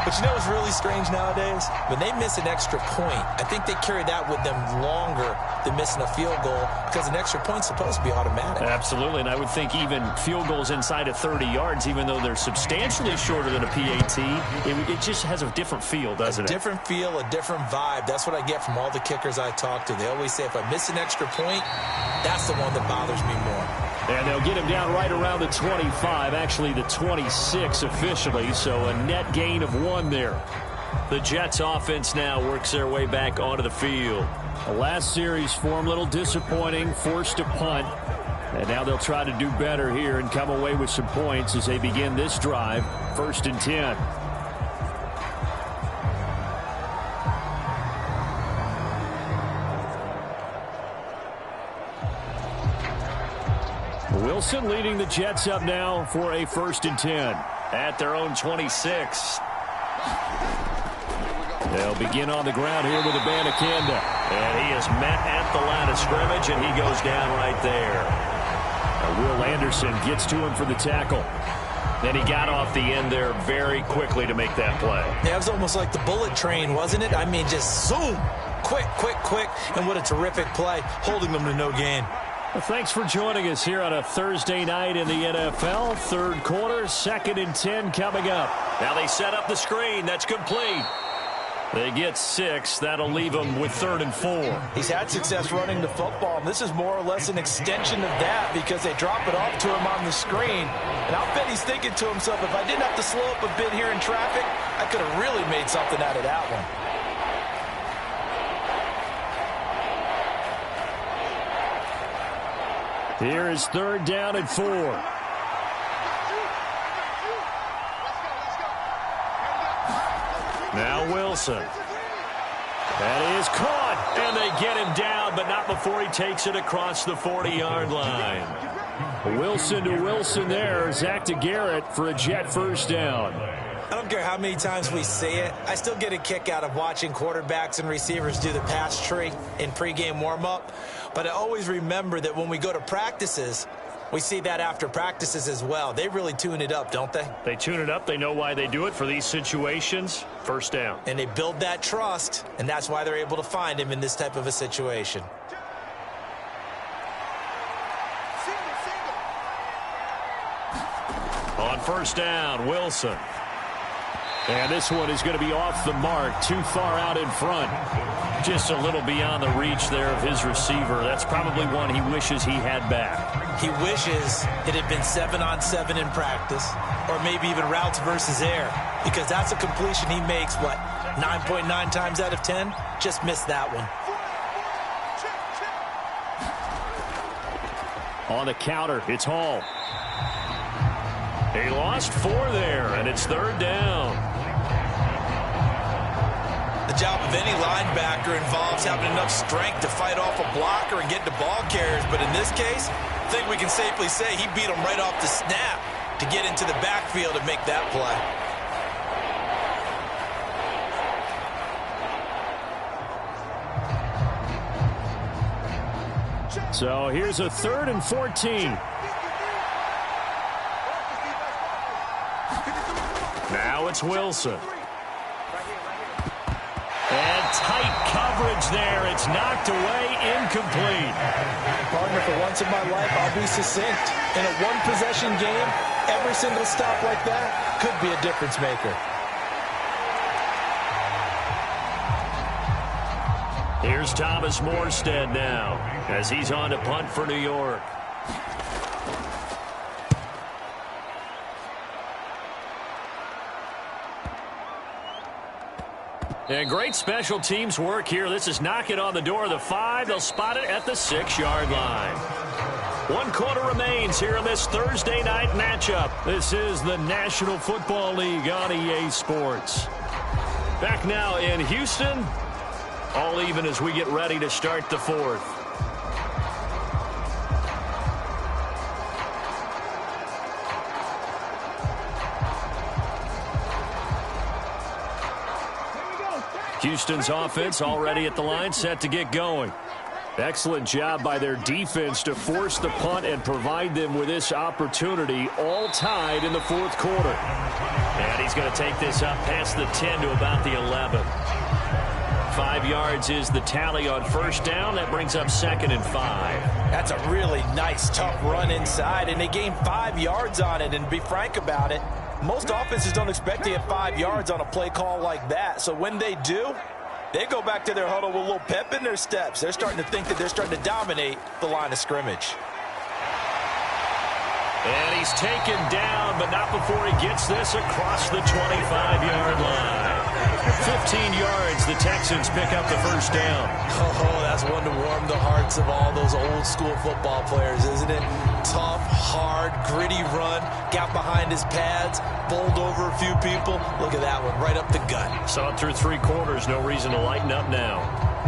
But you know what's really strange nowadays? When they miss an extra point, I think they carry that with them longer than missing a field goal because an extra point's supposed to be automatic. Absolutely, and I would think even field goals inside of 30 yards, even though they're substantially shorter than a PAT, it just has a different feel, doesn't it? A different feel, a different vibe. That's what I get from all the kickers I talk to. They always say if I miss an extra point, that's the one that bothers me more. And they'll get him down right around the 25, actually the 26 officially, so a net gain of 1 there. The Jets offense now works their way back onto the field. The last series for them, a little disappointing, forced to punt. And now they'll try to do better here and come away with some points as they begin this drive, 1st and 10. Wilson leading the Jets up now for a 1st and 10 at their own 26. They'll begin on the ground here with Abanikanda. And he is met at the line of scrimmage, and he goes down right there. Will Anderson gets to him for the tackle. Then he got off the end there very quickly to make that play. Yeah, it was almost like the bullet train, wasn't it? I mean, just zoom. Quick, quick, quick. And what a terrific play, holding them to no gain. Well, thanks for joining us here on a Thursday night in the NFL. Third quarter, 2nd and 10 coming up. Now they set up the screen. That's complete. They get 6. That'll leave them with 3rd and 4. He's had success running the football, and this is more or less an extension of that because they drop it off to him on the screen. And I'll bet he's thinking to himself, if I didn't have to slow up a bit here in traffic, I could have really made something out of that one. Here is 3rd down and 4. Now Wilson. That is caught, and they get him down, but not before he takes it across the 40-yard line. Wilson to Wilson there. Zach to Garrett for a Jet first down. I don't care how many times we see it. I still get a kick out of watching quarterbacks and receivers do the pass tree in pregame warm-up. But I always remember that when we go to practices, we see that after practices as well. They really tune it up, don't they? They tune it up. They know why they do it for these situations. First down. And they build that trust, and that's why they're able to find him in this type of a situation. On first down, Wilson. And this one is going to be off the mark, too far out in front. Just a little beyond the reach there of his receiver. That's probably one he wishes he had back. He wishes it had been 7-on-7 in practice, or maybe even routes versus air, because that's a completion he makes, 9.9 times out of 10? Just missed that one. On the counter, it's Hall. He lost 4 there, and it's 3rd down. The job of any linebacker involves having enough strength to fight off a blocker and get to ball carriers. But in this case, I think we can safely say he beat him right off the snap to get into the backfield and make that play. So here's a 3rd and 14. Now it's Wilson. And tight coverage there. It's knocked away, incomplete. Partner, for once in my life, I'll be succinct. In a one-possession game, every single stop like that could be a difference maker. Here's Thomas Morstead now as he's on to punt for New York. And great special teams work here. This is knocking on the door of the 5. They'll spot it at the 6-yard line. 1 quarter remains here in this Thursday night matchup. This is the National Football League on EA Sports. Back now in Houston. All even as we get ready to start the 4th. Houston's offense already at the line, set to get going. Excellent job by their defense to force the punt and provide them with this opportunity, all tied in the 4th quarter. And he's going to take this up past the 10 to about the 11. 5 yards is the tally on first down. That brings up 2nd and 5. That's a really nice, tough run inside, and they gained 5 yards on it. And to be frank about it, most offenses don't expect to get 5 yards on a play call like that. So when they do, they go back to their huddle with a little pep in their steps. They're starting to think that they're starting to dominate the line of scrimmage. And he's taken down, but not before he gets this across the 25-yard line. 15 yards, the Texans pick up the first down. Oh, that's one to warm the hearts of all those old-school football players, isn't it? Tough, hard, gritty run, got behind his pads, bowled over a few people. Look at that one, right up the gut. Saw it through 3 quarters, no reason to lighten up now.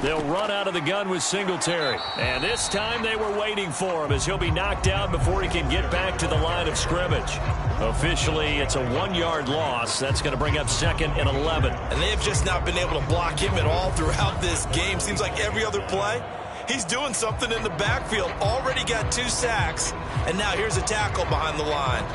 They'll run out of the gun with Singletary. And this time they were waiting for him as he'll be knocked down before he can get back to the line of scrimmage. Officially, it's a 1-yard loss. That's going to bring up 2nd and 11. And they have just not been able to block him at all throughout this game. Seems like every other play, He's doing something in the backfield. Already got 2 sacks. And now here's a tackle behind the line.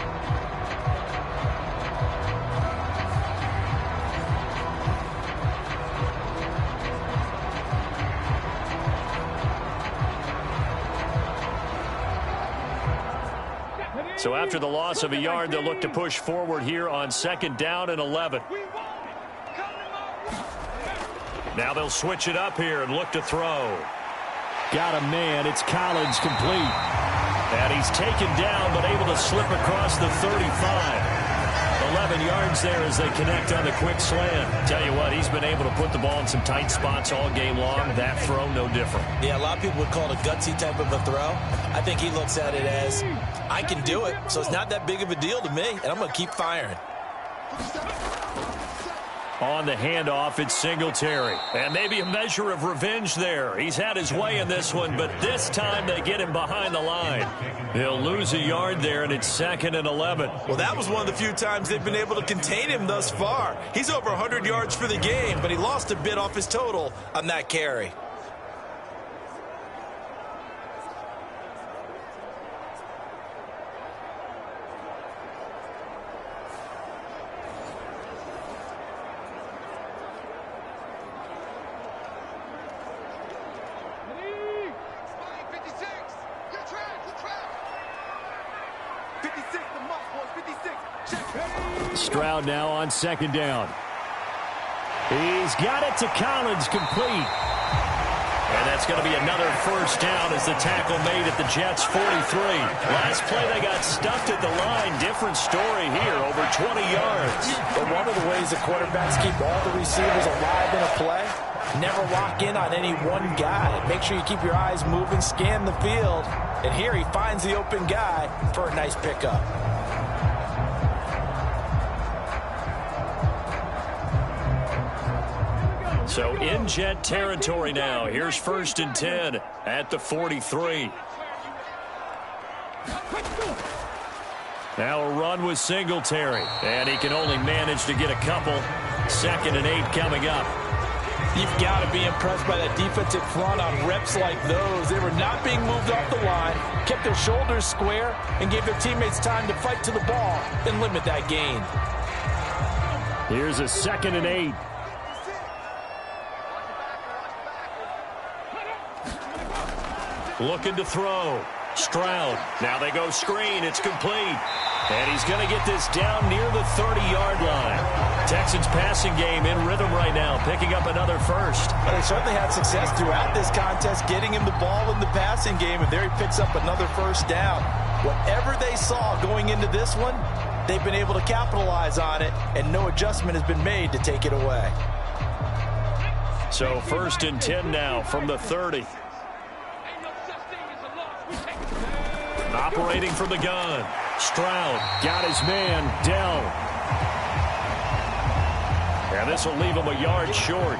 So after the loss of a yard, they'll look to push forward here on 2nd down and 11. Now they'll switch it up here and look to throw. Got a man. It's Collins, complete. And he's taken down but able to slip across the 35. 11 yards there as they connect on the quick slant. Tell you what, he's been able to put the ball in some tight spots all game long. That throw, no different. Yeah, a lot of people would call it a gutsy type of a throw. I think he looks at it as, I can do it, so it's not that big of a deal to me, and I'm going to keep firing. On the handoff, it's Singletary. And maybe a measure of revenge there. He's had his way in this one, but this time they get him behind the line. He'll lose a yard there, and it's 2nd and 11. Well, that was one of the few times they've been able to contain him thus far. He's over 100 yards for the game, but he lost a bit off his total on that carry. Stroud now on 2nd down. He's got it to Collins, complete. And that's going to be another 1st down as the tackle made at the Jets' 43. Last play they got stuffed at the line. Different story here, over 20 yards. But one of the ways the quarterbacks keep all the receivers alive in a play, never lock in on any one guy. Make sure you keep your eyes moving, scan the field. And here he finds the open guy for a nice pickup. So in Jet territory now. Here's 1st and 10 at the 43. Now a run with Singletary. And he can only manage to get a couple. 2nd and 8 coming up. You've got to be impressed by that defensive front on reps like those. They were not being moved off the line, kept their shoulders square, and gave their teammates time to fight to the ball and limit that gain. Here's a 2nd and 8. Looking to throw. Stroud. Now they go screen. It's complete. And he's going to get this down near the 30-yard line. Texans passing game in rhythm right now, picking up another 1st. Well, they certainly had success throughout this contest, getting him the ball in the passing game, and there he picks up another 1st down. Whatever they saw going into this one, they've been able to capitalize on it, and no adjustment has been made to take it away. So 1st and 10 now from the 30. Operating from the gun. Stroud got his man, Dell. And this will leave him a yard short.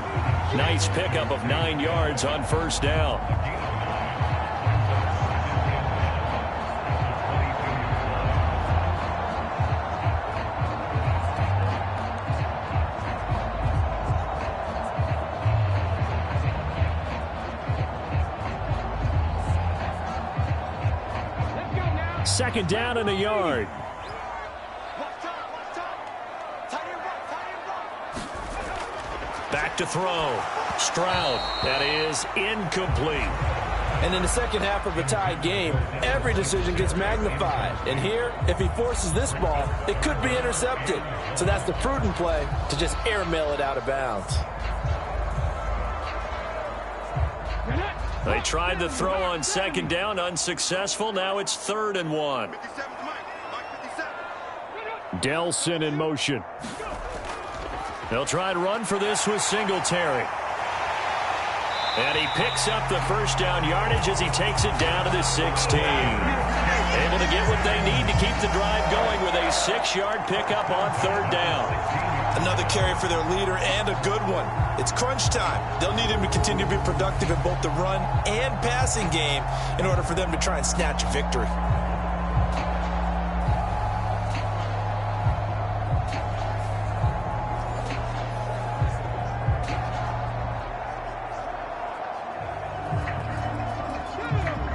Nice pickup of 9 yards on 1st down. Second down and a yard. Back to throw. Stroud. That is incomplete. And in the second half of a tie game, every decision gets magnified. And here, if he forces this ball, it could be intercepted. So that's the prudent play to just airmail it out of bounds. They tried to throw on 2nd down, unsuccessful. Now it's 3rd and 1. Delson in motion. They'll try and run for this with Singletary. And he picks up the 1st down yardage as he takes it down to the 16. Able to get what they need to keep the drive going with a 6-yard pickup on 3rd down. Another carry for their leader and a good one. It's crunch time. They'll need him to continue to be productive in both the run and passing game in order for them to try and snatch a victory.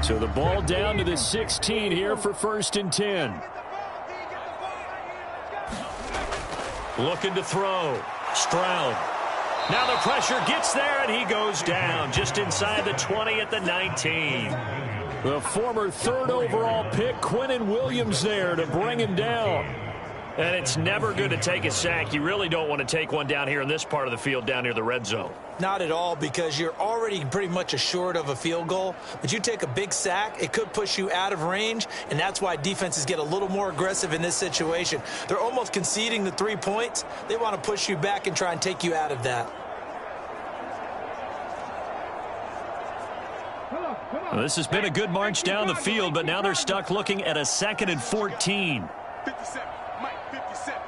So the ball down to the 16 here for 1st and 10. Looking to throw. Stroud. Now the pressure gets there, and he goes down just inside the 20 at the 19. The former 3rd overall pick, Quinnen Williams, there to bring him down. And it's never good to take a sack. You really don't want to take one down here in this part of the field down near the red zone. Not at all, because you're already pretty much assured of a field goal. But you take a big sack, it could push you out of range, and that's why defenses get a little more aggressive in this situation. They're almost conceding the 3 points. They want to push you back and try and take you out of that. Well, this has been a good march down the field, but now they're stuck looking at a 2nd and 14. 57, Mike, 57.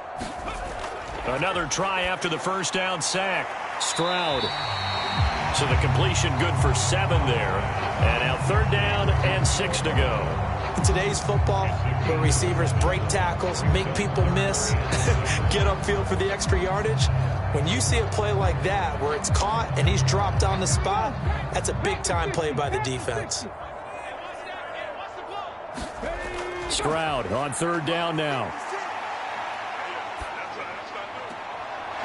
Another try after the first down sack. Stroud. So the completion good for 7 there. And now 3rd down and 6 to go. In today's football, where receivers break tackles, make people miss, get upfield for the extra yardage, when you see a play like that where it's caught and he's dropped on the spot, that's a big-time play by the defense. Stroud on 3rd down now.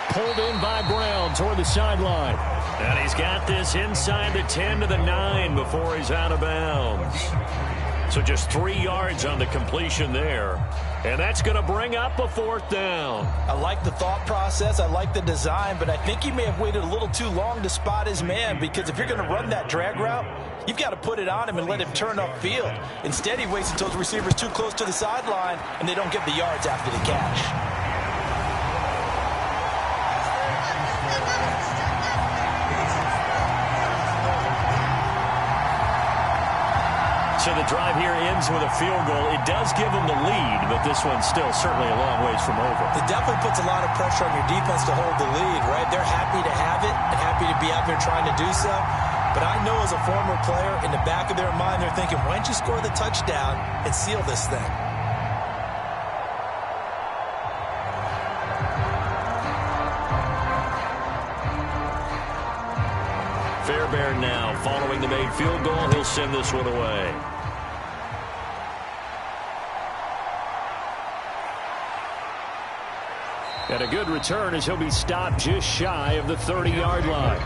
Pulled in by Brown toward the sideline. And he's got this inside the 10 to the 9 before he's out of bounds. So just 3 yards on the completion there. And that's going to bring up a 4th down. I like the thought process. I like the design, but I think he may have waited a little too long to spot his man, because if you're going to run that drag route, you've got to put it on him and let him turn upfield. Instead, he waits until the receiver's too close to the sideline, and they don't get the yards after the catch. So the drive here ends with a field goal. It does give them the lead, but this one's still certainly a long ways from over. It definitely puts a lot of pressure on your defense to hold the lead, right? They're happy to have it and happy to be out there trying to do so. But I know as a former player, in the back of their mind, they're thinking, why don't you score the touchdown and seal this thing? Fairbairn now following the made field goal. He'll send this one away. And a good return as he'll be stopped just shy of the 30-yard line.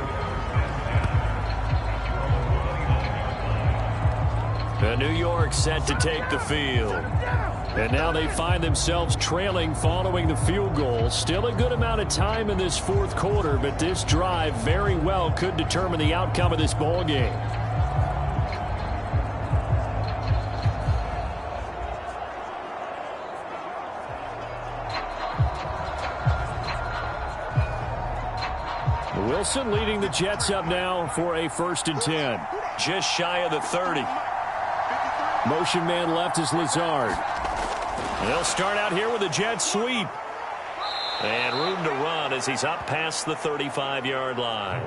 And New York set to take the field. And now they find themselves trailing following the field goal. Still a good amount of time in this 4th quarter, but this drive very well could determine the outcome of this ball game. Wilson leading the Jets up now for a 1st and 10. Just shy of the 30. Motion man left is Lazard. They'll start out here with a jet sweep. And room to run as he's up past the 35-yard line.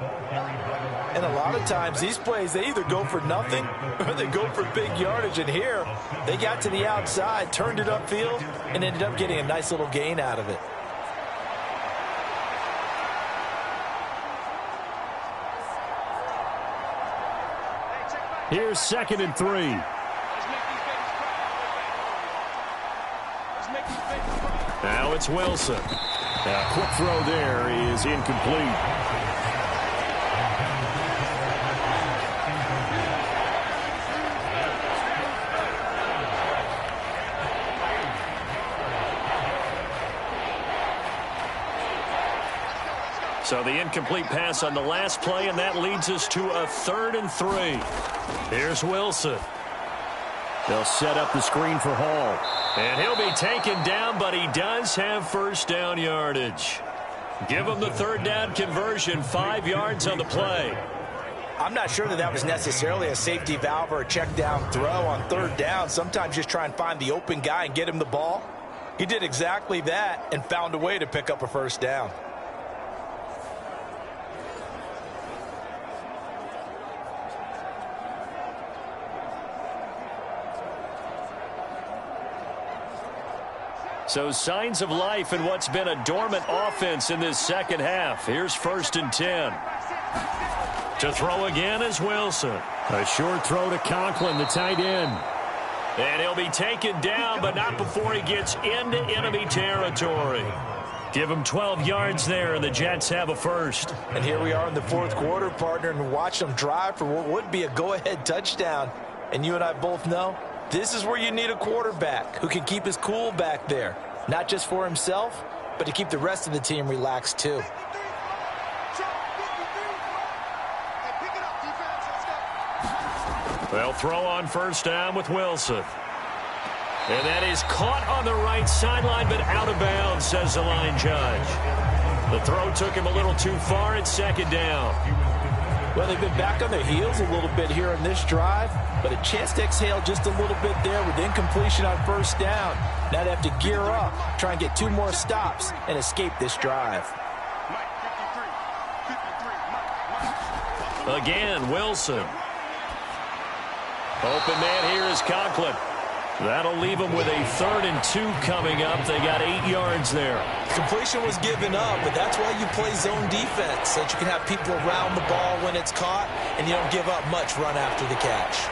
And a lot of times these plays, they either go for nothing or they go for big yardage. And here, they got to the outside, turned it upfield, and ended up getting a nice little gain out of it. Here's 2nd and 3. Now it's Wilson. A quick throw there is incomplete. So the incomplete pass on the last play, and that leads us to a 3rd and 3. Here's Wilson. They'll set up the screen for Hall. And he'll be taken down, but he does have 1st down yardage. Give him the 3rd down conversion, 5 yards on the play. I'm not sure that that was necessarily a safety valve or a check down throw on 3rd down. Sometimes just try and find the open guy and get him the ball. He did exactly that and found a way to pick up a 1st down. So signs of life in what's been a dormant offense in this 2nd half. Here's 1st and 10. To throw again is Wilson. A short throw to Conklin, the tight end. And he'll be taken down, but not before he gets into enemy territory. Give him 12 yards there, and the Jets have a first. And here we are in the fourth quarter, partner, and watch them drive for what would be a go-ahead touchdown. And you and I both know this is where you need a quarterback who can keep his cool back there. Not just for himself, but to keep the rest of the team relaxed too. They'll throw on first down with Wilson. And that is caught on the right sideline, but out of bounds, says the line judge. The throw took him a little too far at second down. Well, they've been back on their heels a little bit here in this drive, but a chance to exhale just a little bit there with incompletion on first down. Now they have to gear up, try and get 2 more stops, and escape this drive. Again, Wilson. Open man here is Conklin. That'll leave them with a 3rd and 2 coming up. They got 8 yards there. Completion was given up, but that's why you play zone defense, so that you can have people around the ball when it's caught, and you don't give up much run after the catch.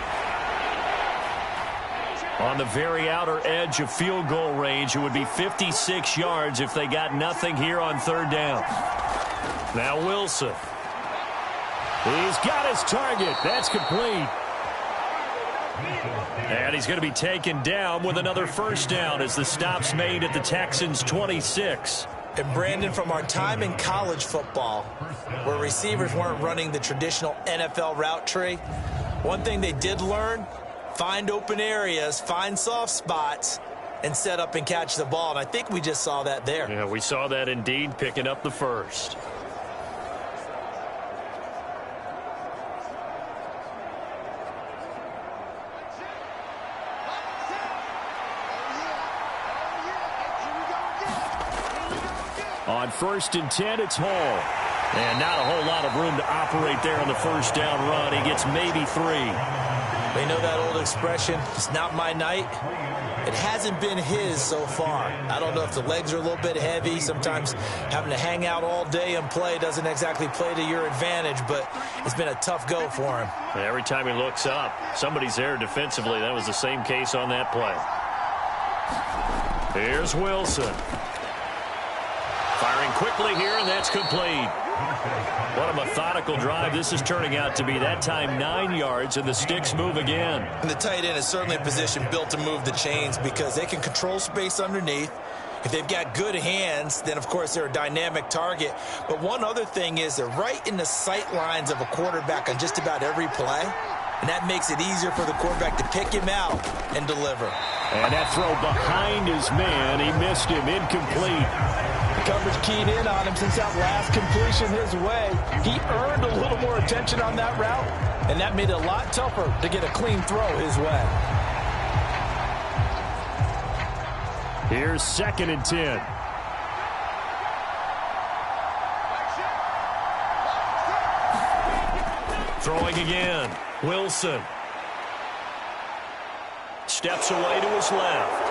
On the very outer edge of field goal range, it would be 56 yards if they got nothing here on 3rd down. Now Wilson. He's got his target. That's complete. And he's going to be taken down with another first down as the stop's made at the Texans' 26. And Brandon, from our time in college football, where receivers weren't running the traditional NFL route tree, one thing they did learn, find open areas, find soft spots, and set up and catch the ball. And I think we just saw that there. Yeah, we saw that indeed, picking up the first. On 1st and 10, it's Hall. And not a whole lot of room to operate there on the first down run. He gets maybe 3. They know that old expression, it's not my night. It hasn't been his so far. I don't know if the legs are a little bit heavy. Sometimes having to hang out all day and play doesn't exactly play to your advantage, but it's been a tough go for him. And every time he looks up, somebody's there defensively. That was the same case on that play. Here's Wilson. Firing quickly here, and that's complete. What a methodical drive this is turning out to be. That time 9 yards, and the sticks move again. And the tight end is certainly a position built to move the chains because they can control space underneath. If they've got good hands, then, of course, they're a dynamic target. But one other thing is they're right in the sight lines of a quarterback on just about every play, and that makes it easier for the quarterback to pick him out and deliver. And that throw behind his man, he missed him, incomplete. The coverage keyed in on him since that last completion his way. He earned a little more attention on that route, and that made it a lot tougher to get a clean throw his way. Here's 2nd and 10. Throwing again. Wilson. Steps away to his left.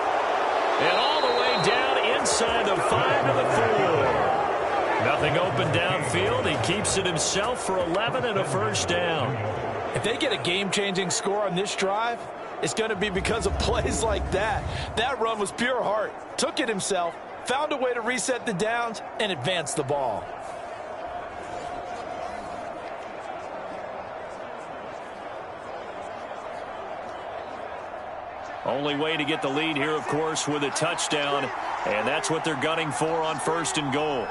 And all the way down inside the 5 to the 4. Nothing open downfield. He keeps it himself for 11 and a first down. If they get a game-changing score on this drive, it's going to be because of plays like that. That run was pure heart. Took it himself, found a way to reset the downs, and advance the ball. Only way to get the lead here, of course, with a touchdown, and that's what they're gunning for on 1st and goal.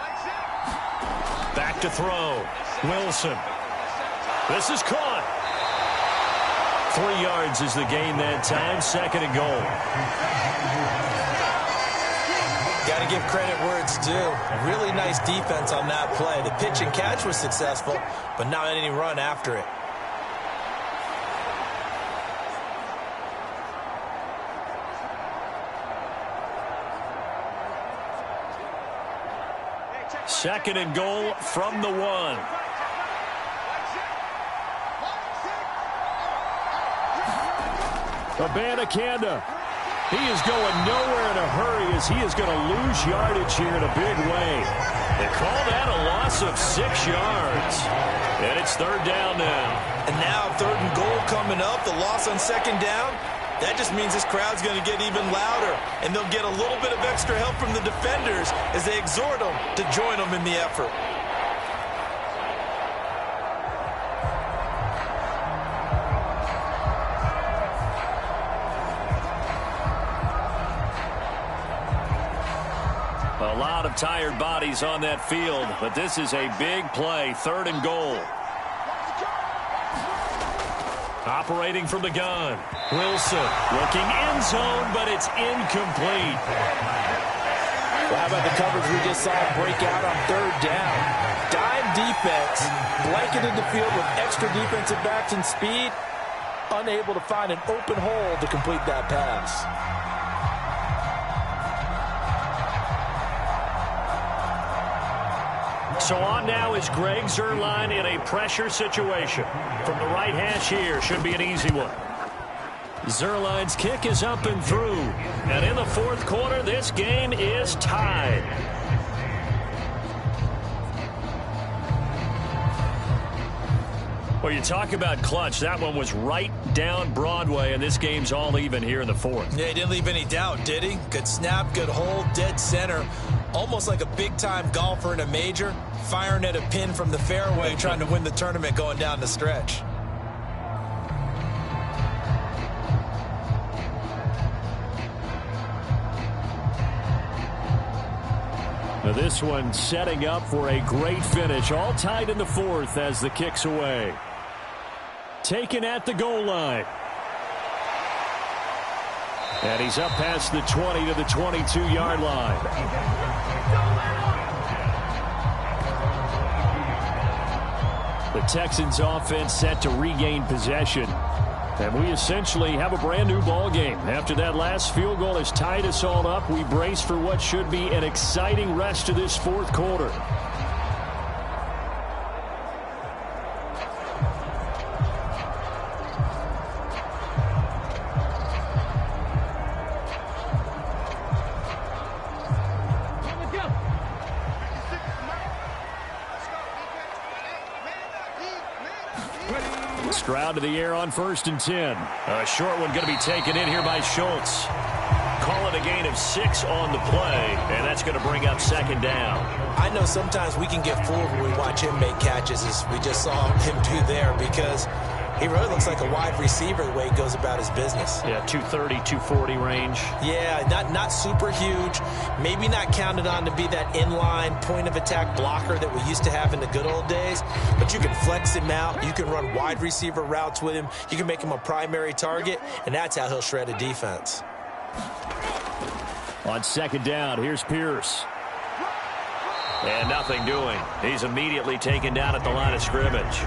Back to throw. Wilson. This is caught. 3 yards is the gain that time. 2nd and goal. Got to give credit where it's due. Really nice defense on that play. The pitch and catch was successful, but not any run after it. Second and goal from the 1. Abanikanda. He is going nowhere in a hurry as he is going to lose yardage here in a big way. They call that a loss of 6 yards. And it's third down now. And now third and goal coming up. The loss on second down. That just means this crowd's going to get even louder. And they'll get a little bit of extra help from the defenders as they exhort them to join them in the effort. A lot of tired bodies on that field, but this is a big play, third and goal. Operating from the gun. Wilson looking end zone, but it's incomplete. Well, how about the coverage we just saw break out on third down? Dime defense, blanketed the field with extra defensive backs and speed, unable to find an open hole to complete that pass. So on now is Greg Zuerlein in a pressure situation. From the right hash here, should be an easy one. Zuerlein's kick is up and through. And in the fourth quarter, this game is tied. Well, you talk about clutch. That one was right down Broadway, and this game's all even here in the fourth. Yeah, he didn't leave any doubt, did he? Good snap, good hold, dead center. Almost like a big-time golfer in a major, firing at a pin from the fairway, trying to win the tournament going down the stretch. Now this one setting up for a great finish. All tied in the fourth as the kick's away. Taken at the goal line. And he's up past the 20 to the 22-yard line. The Texans offense set to regain possession. And we essentially have a brand new ball game. After that last field goal has tied us all up, we brace for what should be an exciting rest of this fourth quarter. Stroud to the air on 1st and 10. A short one going to be taken in here by Schultz. Call it a gain of 6 on the play, and that's going to bring up second down. I know sometimes we can get fooled when we watch him make catches, as we just saw him do there, because he really looks like a wide receiver the way he goes about his business. Yeah, 230, 240 range. Yeah, not super huge. Maybe not counted on to be that inline point-of-attack blocker that we used to have in the good old days. But you can flex him out. You can run wide receiver routes with him. You can make him a primary target, and that's how he'll shred a defense. On second down, here's Pierce. And nothing doing. He's immediately taken down at the line of scrimmage.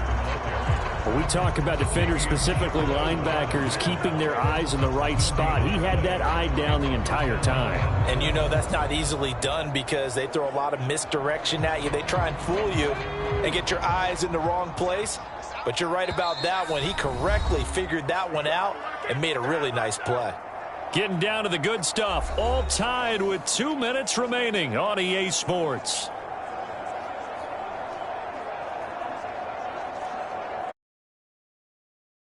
When we talk about defenders, specifically linebackers, keeping their eyes in the right spot, he had that eye down the entire time. And you know that's not easily done because they throw a lot of misdirection at you. They try and fool you and get your eyes in the wrong place. But you're right about that one. He correctly figured that one out and made a really nice play. Getting down to the good stuff, all tied with 2 minutes remaining on EA Sports.